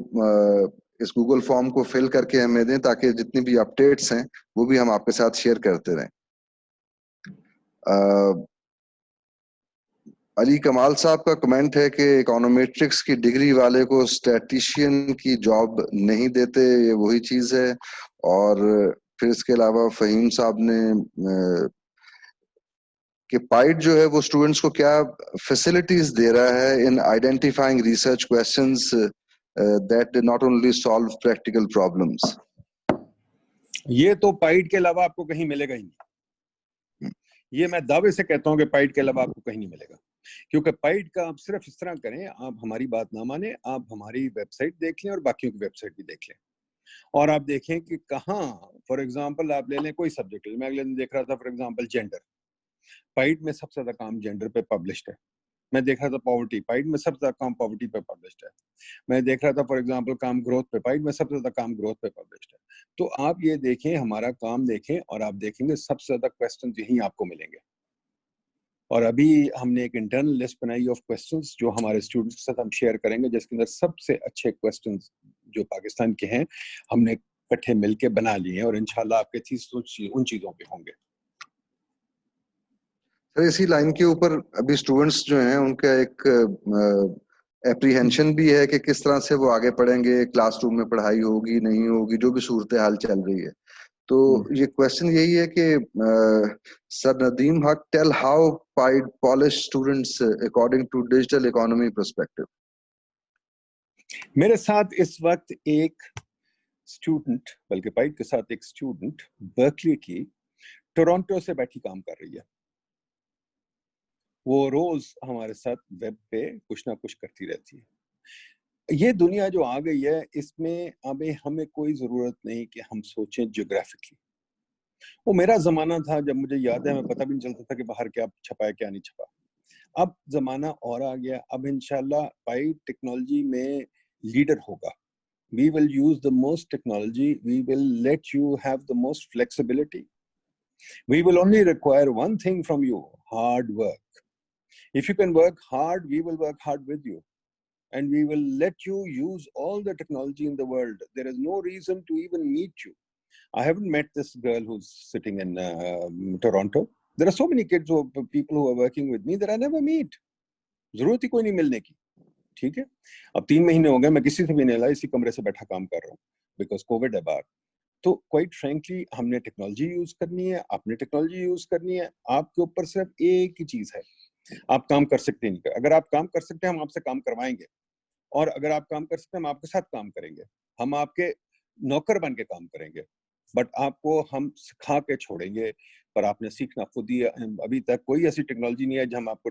[SPEAKER 1] اس گوگل فارم کو فل کر کے ہمیں دیں تاکہ جتنی بھی اپڈیٹس ہیں وہ بھی ہم آپ کے ساتھ شیئر کرتے رہیں. علی کمال صاحب کا کمنٹ ہے کہ اکانومیٹرکس کی ڈگری والے کو اسٹیٹیشین کی جاب نہیں دیتے, یہ وہی چیز ہے. اور پھر اس کے علاوہ فہیم صاحب نے کہ پائٹ جو ہے وہ اسٹوڈنٹس کو کیا فیسلٹیز دے رہا ہے in identifying research questions that not only solve practical problems.
[SPEAKER 5] یہ تو پائٹ کے علاوہ آپ کو کہیں ملے گا ہی نہیں. یہ میں دعوے سے کہتا ہوں کہ پائٹ کے علاوہ آپ کو کہیں نہیں ملے گا, کیونکہ پائٹ کا آپ صرف اس طرح کریں, آپ ہماری بات نہ مانیں, آپ ہماری ویب سائٹ دیکھ لیں اور باقیوں کی ویب سائٹ بھی دیکھ لیں, اور آپ دیکھیں کہ کہاں, فار ایگزامپل آپ لے لیں کوئی سبجیکٹ. میں اگلے دن دیکھ رہا تھا فار ایگزامپل جینڈر, پائٹ میں سب سے زیادہ کام جینڈر پہ پبلشڈ ہے. میں دیکھ رہا تھا پاورٹی, پائٹ میں سب سے زیادہ کام پاورٹی پہ پبلشڈ ہے. میں دیکھ رہا تھا فار ایگزامپل کام گروتھ پہ, پائٹ میں سب سے زیادہ کام گروتھ پہ پبلشڈ ہے. تو آپ یہ دیکھیں, ہمارا کام دیکھیں, اور آپ دیکھیں گے سب سے زیادہ کویسچنز یہیں آپ کو ملیں گے. اور ابھی ہم نے ایک انٹرنل لسٹ بنائی آف کویسچنز جو ہمارے اسٹوڈنٹس کے ساتھ ہم شیئر کریں گے, جس کے اندر سب سے اچھے کویسچنز جو پاکستان کے ہیں ہم نے اکٹھے مل کے بنا لیے ہیں, اور انشاءاللہ آپ کے ان چیزوں پہ ہوں گے.
[SPEAKER 1] سر اسی لائن کے اوپر ابھی اسٹوڈنٹس جو ہیں ان کا ایک اپریہینشن بھی ہے کہ کس طرح سے وہ آگے پڑھیں گے, کلاس روم میں پڑھائی ہوگی نہیں ہوگی, جو بھی صورتحال چل رہی ہے. تو یہ کویشچن یہی ہے کہ sir Nadeem Haq tell how polish students according to digital economy perspective.
[SPEAKER 5] میرے ساتھ اس وقت ایک اسٹوڈنٹ, بلکہ پائٹ کے ساتھ ایک اسٹوڈنٹ برکلی کی ٹورانٹو سے بیٹھی کام کر رہی ہے. وہ روز ہمارے ساتھ ویب پہ کچھ نہ کچھ کرتی رہتی ہے. یہ دنیا جو آ گئی ہے اس میں اب ہمیں کوئی ضرورت نہیں کہ ہم سوچیں جیوگرافکلی. وہ میرا زمانہ تھا جب مجھے یاد ہے, میں پتہ بھی نہیں چلتا تھا کہ باہر کیا چھپا ہے کیا نہیں چھپا. اب زمانہ اور آ گیا. اب انشاءاللہ پائٹ ٹیکنالوجی میں لیڈر ہوگا. We will use the most technology. We will let you have the most flexibility. We will only require one thing from you, hard work. If you can work hard, we will work hard with you. And we will let you use all the technology in the world. There is no reason to even meet you. I haven't met this girl who's sitting in Toronto. There are so many kids, people who are working with me that I never meet. ضرورت ہی کوئی نہیں ملنے کی. ٹھیک ہے, اب 3 مہینے ہو گئے میں کسی سے بھی نہیں لا, اسی کمرے سے بیٹھا کام کر رہا ہوں بیکاز کووڈ ہے باہر. تو کوائٹ فرینکلی ہم نے ٹیکنالوجی یوز کرنی ہے, آپ نے ٹیکنالوجی یوز کرنی ہے. آپ کے اوپر صرف ایک ہی چیز ہے, آپ کام کر سکتے نہیں. اگر آپ کام کر سکتے ہیں ہم آپ سے کام کروائیں گے, اور اگر آپ کام کر سکتے ہیں ہم آپ کے ساتھ کام کریں گے. ہم آپ کے نوکر بن کے کام کریں گے, بٹ آپ کو ہم سکھا کے چھوڑیں گے, پر آپ نے سیکھنا خود ہی ہے. ابھی تک کوئی ایسی ٹیکنالوجی نہیں ہے جو ہم آپ کو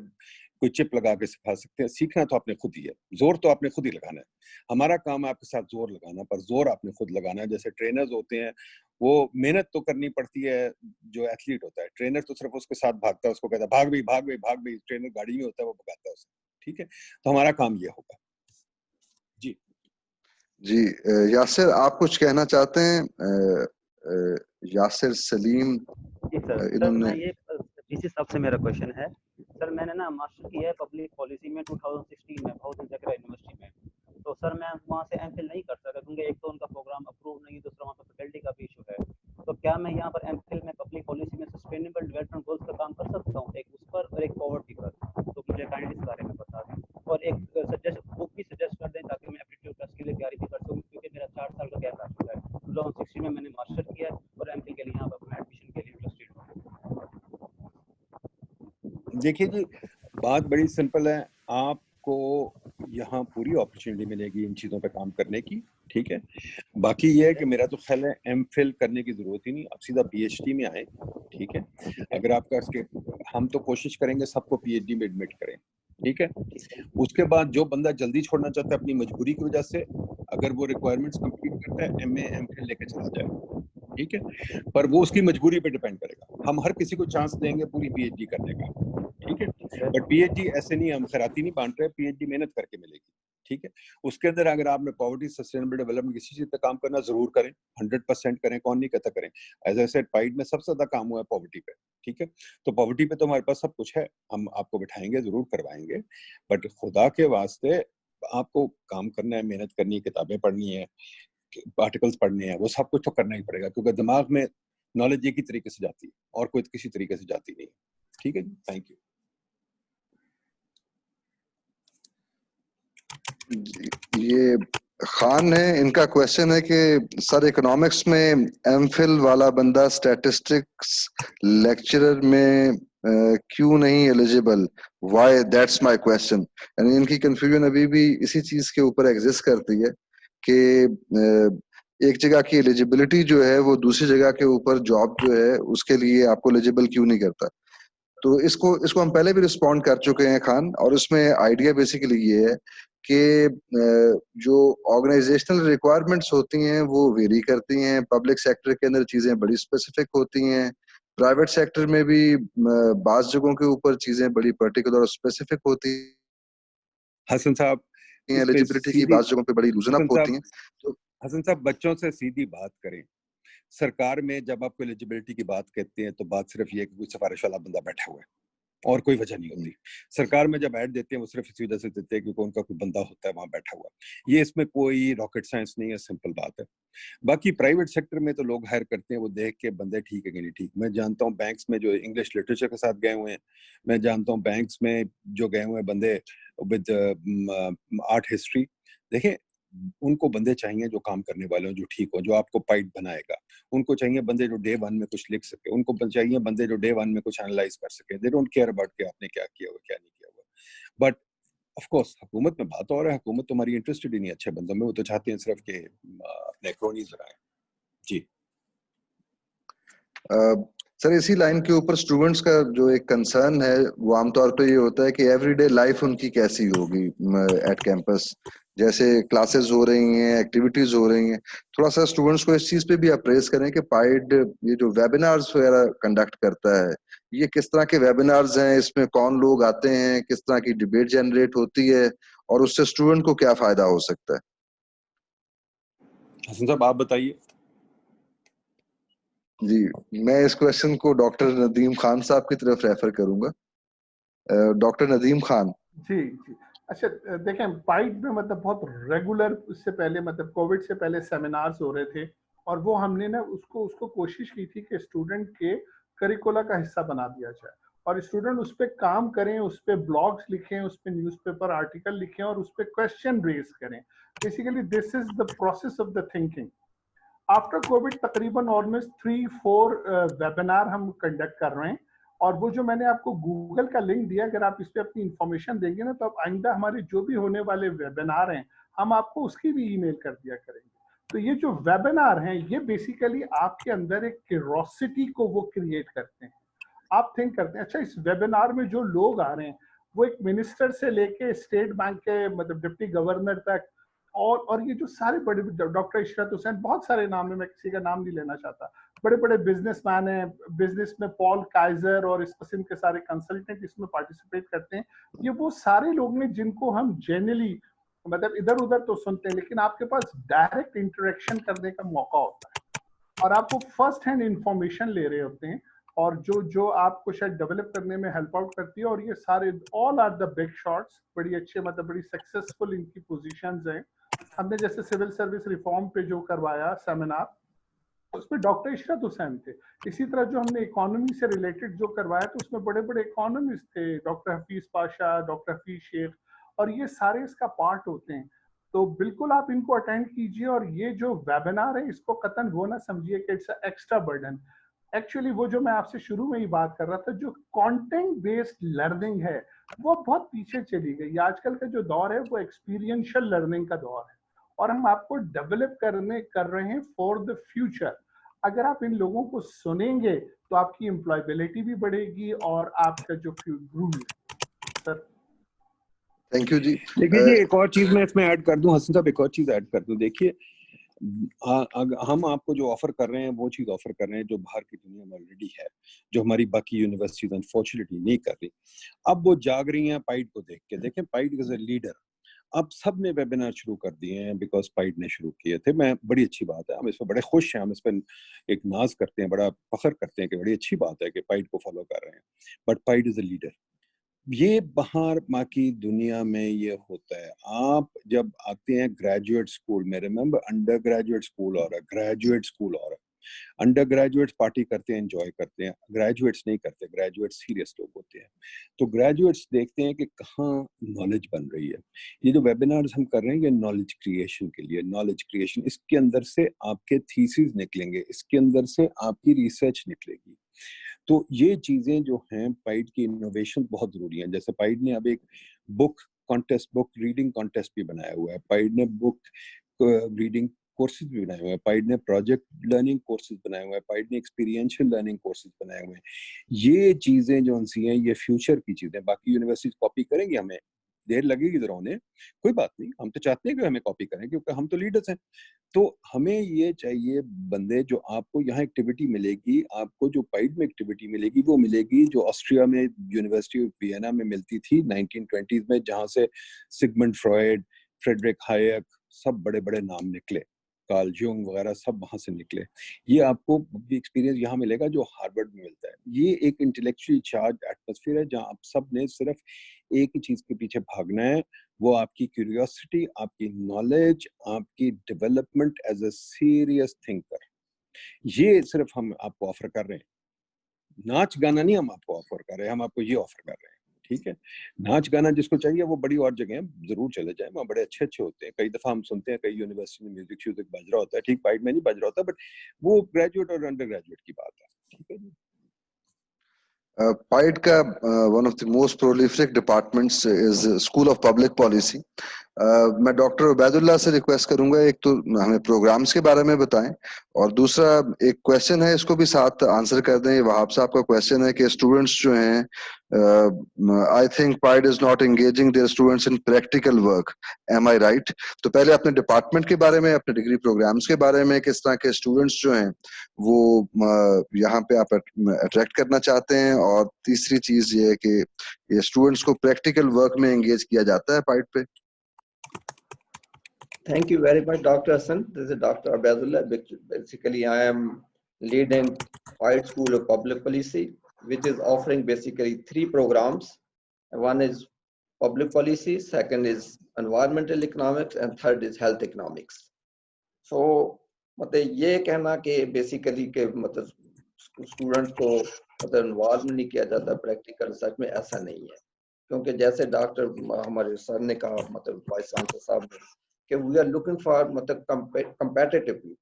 [SPEAKER 5] کوئی چپ لگا کے سکھا سکتے ہیں. سیکھنا تو آپ نے خود ہی ہے, زور تو آپ نے خود ہی لگانا ہے. ہمارا کام ہے آپ کے ساتھ زور لگانا, پر زور آپ نے خود لگانا ہے. جیسے ٹرینرز ہوتے ہیں وہ محنت تو کرنی پڑتی ہے, جو ایتھلیٹ ہوتا ہے ٹرینر تو صرف اس کے ساتھ بھاگتا ہے, اس کو کہتا ہے بھاگ بھی بھاگ بھی بھاگ بھی. ٹرینر گاڑی میں ہوتا ہے, وہ بھگاتا ہے اسے. ٹھیک ہے, تو ہمارا کام یہ ہوگا. جی
[SPEAKER 1] جی یاسر آپ کچھ کہنا چاہتے ہیں؟ یاسر سلیم
[SPEAKER 4] جی سر.
[SPEAKER 1] انہوں نے
[SPEAKER 4] میں یہ ڈی سی صاحب سے میرا کوشچن ہے. سر میں نے نا ماسٹر کیا ہے پبلک پالیسی میں 2016 میں بہت زیادہ یونیورسٹی میں. تو سر میں وہاں سے ایم فل نہیں کر سکتا کیونکہ ایک تو ان کا پروگرام اپروو نہیں ہے, دوسرا وہاں پر فیکلٹی کا بھی ایشو ہے. تو کیا میں یہاں پر ایم فل میں پبلک پالیسی میں سسٹینیبل ڈیولپمنٹ گولز کا کام کر سکتا ہوں, ایک اس پر اور ایک پاورٹی پر؟ تو مجھے کائنڈلی اس بارے میں بتا دیں, اور ایک بک بھی سجیسٹ کر دیں تاکہ میں ایپٹیٹیوڈ ٹیسٹ کے لیے تیاری بھی کر سکوں, کیونکہ میرا 4 سال کا گیپ آ چکا ہے. 2016 میں میں نے ماسٹر کیا ہے اور ایم فل کے لیے یہاں پر میں ایڈمیشن کے لیے انٹرسٹیڈ ہوں.
[SPEAKER 5] دیکھیے جی, بات بڑی سمپل ہے. آپ کو یہاں پوری اپرچونٹی ملے گی ان چیزوں پہ کام کرنے کی, ٹھیک ہے. باقی یہ ہے کہ میرا تو خیال ہے ایم فل کرنے کی ضرورت ہی نہیں, آپ سیدھا پی ایچ ڈی میں آئیں, ٹھیک ہے. اگر آپ کا اس کے, ہم تو کوشش کریں گے سب کو پی ایچ ڈی میں ایڈمٹ کریں, ٹھیک ہے. اس کے بعد جو بندہ جلدی چھوڑنا چاہتا ہے اپنی مجبوری کی وجہ سے, اگر وہ ریکوائرمنٹس کمپلیٹ کرتا ہے ایم اے ایم فل لے کے چلا جائے, ٹھیک ہے. پر وہ اس کی مجبوری پہ ڈیپینڈ کرے گا. ہم ہر کسی کو چانس دیں گے پوری پی ایچ ڈی کرنے کا, ٹھیک ہے. بٹ پی ایچ ڈی ایسے نہیں, ہم خیراتی نہیں بانٹ رہے, پی ایچ ڈی محنت کر کے ملے گی, ٹھیک ہے. اس کے اندر اگر آپ نے پاورٹی سسٹینیبل ڈیولپمنٹ کسی چیز پہ کام کرنا ضرور کریں, 100% کریں, کون نہیں کہتا کریں. ایز اے سیڈ پائیڈ میں سب سے زیادہ کام ہوا ہے پاورٹی پہ, ٹھیک ہے. تو پاورٹی پہ تو ہمارے پاس سب کچھ ہے, ہم آپ کو بٹھائیں گے, ضرور کروائیں گے. بٹ خدا کے واسطے آپ کو کام کرنا ہے, محنت کرنی ہے, کتابیں پڑھنی ہے, آرٹیکلس پڑھنے ہیں, وہ سب کچھ تو کرنا ہی پڑے گا, کیونکہ دماغ میں نالج ایک ہی طریقے سے جاتی ہے اور کوئی کسی طریقے سے جاتی نہیں, ٹھیک ہے جی. Thank you.
[SPEAKER 1] یہ خان ہے, ان کا کوشچن ہے کہ سر اکنامکس میں ایم فل والا بندہ اسٹیٹسٹکس لیکچرر میں کیوں نہیں eligible, why, that's my question. یعنی ان کی کنفیوژن ابھی بھی اسی چیز کے اوپر ایگزسٹ کرتی ہے کہ ایک جگہ کی ایلیجیبلٹی جو ہے وہ دوسری جگہ کے اوپر جاب جو ہے اس کے لیے آپ کو ایلیجیبل کیوں نہیں کرتا. تو اس کو ہم پہلے بھی رسپونڈ کر چکے ہیں خان, اور اس میں آئیڈیا بیسیکلی یہ ہے کہ جو آرگنائزیشنل ریکوائرمنٹس ہوتی ہیں وہ ویری کرتی ہیں. پبلک سیکٹر کے اندر چیزیں بڑی اسپیسیفک ہوتی ہیں, پرائیویٹ سیکٹر میں بھی بعض جگہوں کے اوپر چیزیں بڑی پرٹیکولر اور اسپیسیفک ہوتی ہیں.
[SPEAKER 5] حسن صاحب
[SPEAKER 1] ایلیجیبلٹی کی بعض جگہوں پہ بڑی لوزن اپ ہوتی ہیں. تو
[SPEAKER 5] حسن صاحب بچوں سے سیدھی بات کریں. سرکار میں جب آپ کو ایلیجیبلٹی کی بات کہتے ہیں تو بات صرف یہ کہ کوئی سفارش والا بندہ بیٹھا ہوا ہے اور کوئی وجہ نہیں ہوتی. سرکار میں جب ایڈ دیتے ہیں وہ صرف اس وجہ سے دیتے ہیں کیونکہ ان کا کوئی بندہ ہوتا ہے وہاں بیٹھا ہوا. یہ اس میں کوئی راکٹ سائنس نہیں ہے, سمپل بات ہے. باقی پرائیویٹ سیکٹر میں تو لوگ ہائر کرتے ہیں وہ دیکھ کے بندے ٹھیک ہے کہ نہیں ٹھیک. میں جانتا ہوں بینکس میں جو انگلش لٹریچر کے ساتھ گئے ہوئے ہیں, میں جانتا ہوں بینکس میں جو گئے ہوئے ہیں بندے ود آرٹ ہسٹری. دیکھیں ان کو بندے چاہیے جو کام کرنے والے ہوں, جو ٹھیک ہو, جو آپ کو پائٹ بنائے گا. ان کو چاہیے بندے جو ڈے 1 میں کچھ لکھ سکے, ان کو چاہیے بندے جو ڈے 1 میں کچھ انالائز کر سکے. دے ڈونٹ کیئر اباؤٹ کہ آپ نے کیا کیا ہوا کیا نہیں کیا ہوا. بٹ آف کورس حکومت میں بات اور ہے, حکومت تمہاری انٹرسٹڈ ہی نہیں اچھے بندوں میں, وہ تو چاہتے ہیں صرف کہ اپنے کرونیز لگائیں. جی
[SPEAKER 1] سر اسی لائن کے اوپر اسٹوڈنٹس کا جو ایک کنسرن ہے وہ عام طور پہ یہ ہوتا ہے کہ ایوری ڈے لائف ان کی کیسی ہوگی ایٹ کیمپس. جیسے کلاسز ہو رہی ہیں, ایکٹیویٹیز ہو رہی ہیں, تھوڑا سا اسٹوڈنٹس کو اس چیز پہ بھی اپریز کریں کہ پائڈ یہ جو ویبینارز وغیرہ کنڈکٹ کرتا ہے یہ کس طرح کے ویبینارز ہیں, اس میں کون لوگ آتے ہیں, کس طرح کی ڈبیٹ جنریٹ ہوتی ہے, اور اس سے اسٹوڈنٹ کو کیا فائدہ ہو سکتا ہے.
[SPEAKER 5] حسن صاحب آپ بتائیے.
[SPEAKER 1] جی میں اس کوشچن کو ڈاکٹر ندیم خان صاحب کی طرف ریفر کروں گا. ڈاکٹر ندیم خان.
[SPEAKER 9] جی جی اچھا دیکھیں پائٹ میں مطلب بہت ریگولر اس سے پہلے مطلب کووڈ سے پہلے سیمینارز ہو رہے تھے, اور وہ ہم نے نا اس کو کوشش کی تھی کہ اسٹوڈنٹ کے کریکولا کا حصہ بنا دیا جائے, اور اسٹوڈنٹ اس پہ کام کریں, اس پہ بلاگس لکھیں, اس پہ نیوز پیپر آرٹیکل لکھیں, اور اس پہ کویشچن ریز کریں. Basically this is the process of the thinking. After Covid تقریباً آلموسٹ 3-4 ویبینار ہم کنڈکٹ کر رہے ہیں, اور وہ جو میں نے آپ کو گوگل کا لنک دیا, اگر آپ اس پہ اپنی انفارمیشن دیں گے نا تو آپ آئندہ ہمارے جو بھی ہونے والے ویبینار ہیں ہم آپ کو اس کی بھی ای میل کر دیا کریں گے. تو یہ جو ویبینار ہیں یہ بیسیکلی آپ کے اندر ایک کیوروسٹی کو وہ کریٹ کرتے ہیں. آپ تھنک کرتے ہیں اچھا اس ویبینار میں جو لوگ آ رہے ہیں وہ ایک منسٹر سے لے کے اسٹیٹ بینک کے مطلب ڈپٹی گورنر تک, اور یہ جو سارے بڑے ڈاکٹر عشرت حسین, بہت سارے نام ہیں, میں کسی کا نام نہیں لینا چاہتا, بڑے بڑے بزنس مین ہیں, بزنس میں پال کائزر اور اس قسم کے سارے کنسلٹنٹ اس میں پارٹیسپیٹ کرتے ہیں. یہ وہ سارے لوگ ہیں جن کو ہم جنرلی مطلب ادھر ادھر تو سنتے ہیں, لیکن آپ کے پاس ڈائریکٹ انٹریکشن کرنے کا موقع ہوتا ہے اور آپ کو فرسٹ ہینڈ انفارمیشن لے رہے ہوتے ہیں. اور جو آپ کو شاید ڈیولپ کرنے میں ہیلپ آؤٹ کرتی ہے. اور یہ سارے آل آر دا بگ شاٹس, بڑی اچھے مطلب بڑی سکسیسفل ان کی پوزیشنز ہیں. ہم نے جیسے سول سروس ریفارم پہ جو کروایا سیمینار, اس میں ڈاکٹر عشرت حسین تھے. اسی طرح جو ہم نے اکانومی سے ریلیٹڈ جو کروایا تو اس میں بڑے بڑے اکانومسٹ تھے, ڈاکٹر حفیظ پاشا, ڈاکٹر حفیظ شیخ, اور یہ سارے اس کا پارٹ ہوتے ہیں. تو بالکل آپ ان کو اٹینڈ کیجئے. اور یہ جو ویبینار ہے اس کو قطعاً وہ نہ سمجھیے کہ اٹس ایکسٹرا برڈن. ایکچولی وہ جو میں آپ سے شروع میں ہی بات کر رہا تھا, جو کانٹینٹ بیسڈ لرننگ ہے وہ بہت پیچھے چلی گئی. آج کل کا جو دور ہے وہ ایکسپیرینشل لرننگ کا دور ہے, اور ہم آپ کو ڈیولپ کر رہے ہیں فار دا فیوچر. اگر آپ ان لوگوں کو سنیں گے تو آپ کی امپلائبلٹی بھی بڑھے گی اور آپ کا جو گروہ سر.
[SPEAKER 1] تھینک یو جی.
[SPEAKER 5] دیکھیے جی ایک اور چیز میں اس میں ایڈ کر دوں, حسن صاحب ایک اور چیز ایڈ کر دوں. دیکھیے ہم آپ کو جو آفر کر رہے ہیں وہ چیز آفر کر رہے ہیں جو باہر کی دنیا میں آلریڈی ہے, جو ہماری باقی یونیورسٹیز انفارچونیٹلی نہیں کر رہی. اب وہ جاگ رہی ہیں پائٹ کو دیکھ کے. دیکھیں پائٹ از اے لیڈر. اب سب نے ویبینار شروع کر دیے ہیں بیکاز پائٹ نے شروع کیے تھے. میں بڑی اچھی بات ہے, ہم اس پہ بڑے خوش ہیں, ہم اس پہ ایک ناز کرتے ہیں, بڑا فخر کرتے ہیں کہ بڑی اچھی بات ہے کہ پائٹ کو فالو کر رہے ہیں. But PIDE is a leader. یہ باہر باقی دنیا میں یہ ہوتا ہے. آپ جب آتے ہیں گریجویٹ اسکول میں, ریممبر انڈر گریجویٹ اسکول اور گریجویٹ اسکول اور انڈر گریجویٹس پارٹی کرتے ہیں, انجوائے کرتے ہیں, گریجویٹس نہیں کرتے. گریجویٹ سیریس لوگ ہوتے ہیں. تو گریجویٹس دیکھتے ہیں کہ کہاں نالج بن رہی ہے. یہ جو ویبینارز ہم کر رہے ہیں یہ نالج کریشن کے لیے. نالج کریشن, اس کے اندر سے آپ کے تھیسز نکلیں گے, اس کے اندر سے آپ کی ریسرچ نکلے گی. تو یہ چیزیں جو ہیں پائٹ کی انوویشن بہت ضروری ہیں. جیسے پائٹ نے اب ایک بک کانٹیسٹ, بک ریڈنگ کانٹیسٹ بھی بنایا ہوا ہے. پائٹ نے بک ریڈنگ کورسز بھی بنائے ہوئے ہیں. پائٹ نے پروجیکٹ لرننگ کورسز بنائے ہوئے ہیں. پائٹ نے ایکسپیرینشل لرننگ کورسز بنائے ہوئے ہیں. یہ چیزیں جو ان سی ہیں یہ فیوچر کی چیزیں. باقی یونیورسٹیز کاپی کریں گی, ہمیں دیر لگے گی ذرا انہیں, کوئی بات نہیں. ہم تو چاہتے ہیں کہ ہمیں کاپی کریں کیونکہ ہم تو لیڈرز ہیں. تو ہمیں یہ چاہیے بندے جو آپ کو یہاں ایکٹیویٹی ملے گی, آپ کو جو پائٹ میں ایکٹیویٹی ملے گی وہ ملے گی جو آسٹریا میں یونیورسٹی آف وینا میں ملتی تھی 1920s میں, جہاں سے سگمنڈ فرائڈ, فریڈرک ہائیک, سب بڑے بڑے نام نکلے, کارل جونگ وغیرہ سب وہاں سے نکلے. یہ آپ کو بھی ایکسپیرینس یہاں ملے گا جو ہارورڈ میں ملتا ہے. یہ ایک انٹلیکچولی چارج ایٹماسفیئر ہے جہاں آپ سب نے صرف ایک ہی چیز کے پیچھے بھاگنا ہے, وہ آپ کی کیوریوسٹی, آپ کی نالج, آپ کی development as a serious thinker. یہ صرف ہم آپ کو آفر کر رہے ہیں. ناچ گانا نہیں ہم آپ کو آفر کر رہے ہیں, ہم آپ کو یہ آفر کر رہے ہیں. ٹھیک ہے, ناچ گانا جس کو چاہیے وہ بڑی اور جگہیں ضرور چلے جائیں, وہاں بڑے اچھے اچھے ہوتے ہیں. کئی دفعہ ہم سنتے ہیں کئی یونیورسٹی میں میوزک شیوزک بج رہا ہوتا ہے, ٹھیک پائٹ میں نہیں بج رہا ہوتا, بٹ وہ گریجویٹ اور انڈر گریجویٹ کی بات ہے. ٹھیک ہے جی.
[SPEAKER 1] PIDE کا one of the most prolific departments is School of Public Policy. میں ڈاکٹر عبید اللہ سے ریکویسٹ کروں گا, ایک تو ہمیں پروگرامز کے بارے میں بتائیں, اور دوسرا ایک کویشچن ہے اس کو بھی ساتھ آنسر کر دیں. وہاب صاحب کا کویشچن ہے کہ اسٹوڈنٹس جو ہیں, I think PIDE is not engaging their students in practical work. Am I right? تو پہلے اپنے ڈپارٹمنٹ کے بارے میں, اپنے ڈگری پروگرامز کے بارے میں, کس طرح کے اسٹوڈنٹس جو ہیں وہ یہاں پہ آپ اٹریکٹ کرنا چاہتے ہیں, اور تیسری چیز یہ ہے کہ یہ اسٹوڈنٹس کو پریکٹیکل ورک میں انگیج کیا جاتا ہے PIDE پہ.
[SPEAKER 2] Thank you very much, Dr. Hassan. This is Dr. Abedullah. Basically, I am leading PIDE School of Public Policy, which is offering basically 3 programs. One is public policy, second is environmental economics, and third is health economics. So, مطلب یہ کہنا کہ بیسیکلی کہ مطلب اسٹوڈنٹس کو مطلب انوالو نہیں کیا جاتا پریکٹیکل ریسرچ میں, ایسا نہیں ہے. کیونکہ جیسے ڈاکٹر ہمارے سر نے کہا, مطلب وائس چانسلر صاحب نے, کہ وی آر لوکنگ فار مطلب کمپیٹیٹیو پیپل,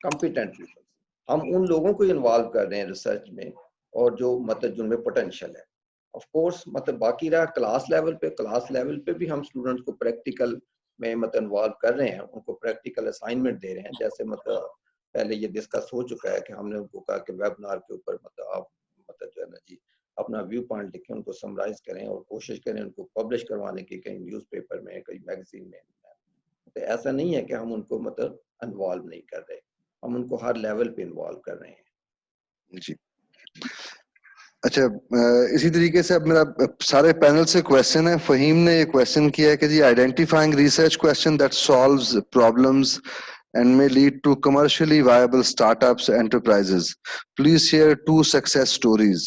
[SPEAKER 2] کمپیٹنٹ پیپل. ہم ان لوگوں کو انوالو کر رہے ہیں ریسرچ میں, اور جو مطلب جن میں پوٹینشیل ہے. آف کورس مطلب باقی رہا کلاس لیول پہ بھی ہم اسٹوڈنٹس کو پریکٹیکل میں مطلب انوالو کر رہے ہیں, ان کو پریکٹیکل اسائنمنٹ دے رہے ہیں. جیسے مطلب پہلے یہ ڈسکس ہو چکا ہے کہ ہم نے ان کو کہا کہ ویبنار کے اوپر مطلب آپ مطلب جو ہے نا جی اپنا ویو پوائنٹ لکھیں, ان کو سمرائز کریں اور کوشش کریں ان کو پبلش کروانے کی, کہیں نیوز پیپر میں, کہیں میگزین میں. تو ایسا نہیں ہے کہ ہم ان کو مطلب انوالو نہیں کر رہے, ہم ان کو ہر لیول پہ انوالو کر رہے ہیں.
[SPEAKER 1] جی اچھا, اسی طریقے سے اب میرا سارے پینل سے کویشچن ہے. فہیم نے یہ کویشچن کیا ہے کہ جی identifying research question that solves problems and may lead to commercially viable startups enterprises. Please share 2 success stories.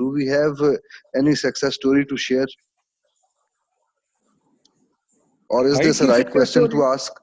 [SPEAKER 1] Do we have any success story to share? Or is this a right question to ask?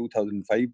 [SPEAKER 5] 2005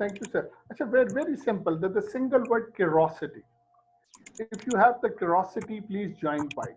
[SPEAKER 9] Thank you, sir. Achha, very simple. The single word curiosity. if you have the curiosity, please join PIDE.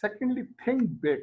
[SPEAKER 9] secondly, think big.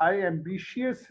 [SPEAKER 9] high ambitious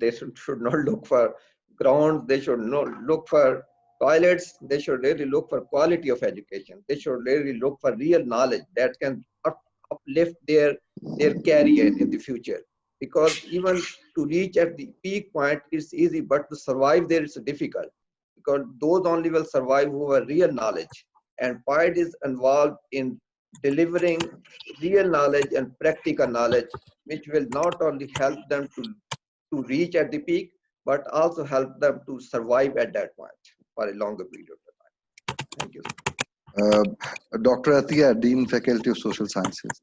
[SPEAKER 10] they should not look for ground, they should not look for toilets, they should really look for quality of education, they should really look for real knowledge that can uplift their career in the future. Because even to reach at the peak point is easy, but to survive there is difficult, because those only will survive who have real knowledge. And PIDE is involved in delivering real knowledge and practical knowledge, which will not only help them to reach at the peak, but also help them to survive at that point for a longer period of time. Thank you.
[SPEAKER 1] Dr. Atiya, Dean Faculty of Social Sciences.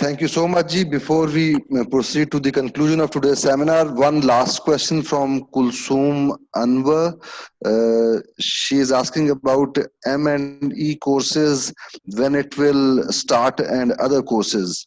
[SPEAKER 1] Thank you so much, Ji. Before we proceed to the conclusion of today's seminar, one last question from Kulsum Anwar. She is asking about M&E courses, when it will start and other courses.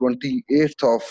[SPEAKER 1] 28th of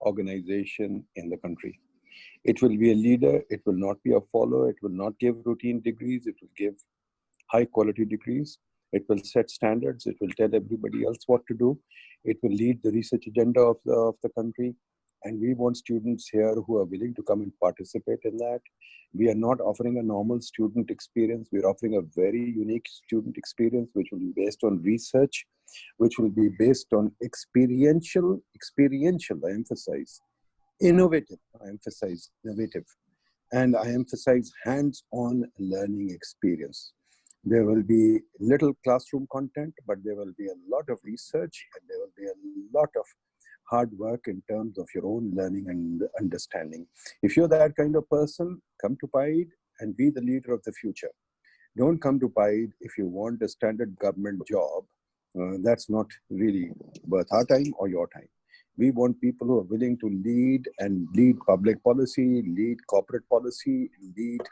[SPEAKER 5] organization in the country. It will be a leader, it will not be a follower, it will not give routine degrees, it will give high quality degrees, it will set standards, it will tell everybody else what to do, it will lead the research agenda of the country, and we want students here who are willing to come and participate in that. We are not offering a normal student experience, we are offering a very unique student experience which will be based on research, which will be based on experiential, I emphasize, innovative, and I emphasize hands-on learning experience. There will be little classroom content, but there will be a lot of research and there will be a lot of hard work in terms of your own learning and understanding. If you're that kind of person, come to PIDE and be the leader of the future. Don't come to PIDE if you want a standard government job. That's not really worth our time or your time. We want people who are willing to lead and lead public policy, lead corporate policy, lead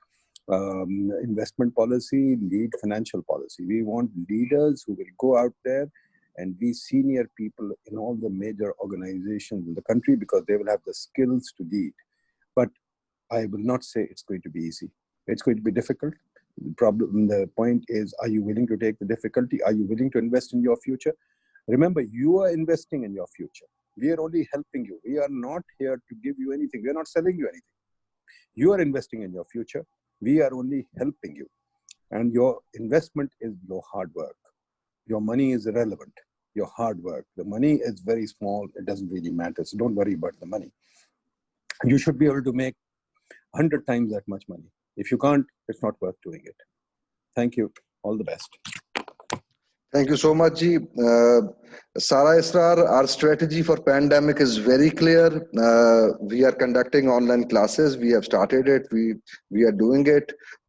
[SPEAKER 5] investment policy, lead financial policy. We want leaders who will go out there and be senior people in all the major organizations in the country, because they will have the skills to lead. But I will not say it's going to be easy. It's going to be difficult. The point is, are you willing to take the difficulty? Are you willing to invest in your future? Remember, you are investing in your future. We are only helping you. We are not here to give you anything. We are not selling you anything. You are investing in your future. We are only helping you. And your investment is your hard work. Your money is irrelevant. Your hard work. The money is very small. It doesn't really matter. So don't worry about the money. You should be able to make 100 times that much money. If you can't, it's not worth doing it. Thank you. All the best.
[SPEAKER 1] Thank you so much, Ji. Sara Israr, our strategy for pandemic is very clear. We are conducting online classes. We have started it. We are doing it.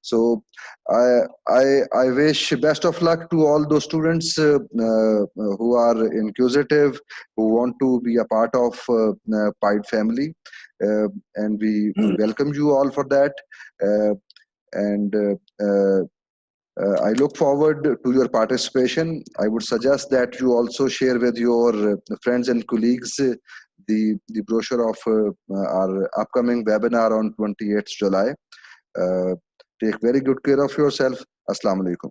[SPEAKER 1] So I wish best of luck to all those students who are inquisitive, who want to be a part of PIDE family, and we welcome you all for that. I look forward to your participation. I would suggest that you also share with your friends and colleagues the brochure of our upcoming webinar on 28th July. Take very good care of yourself. Assalamu alaikum.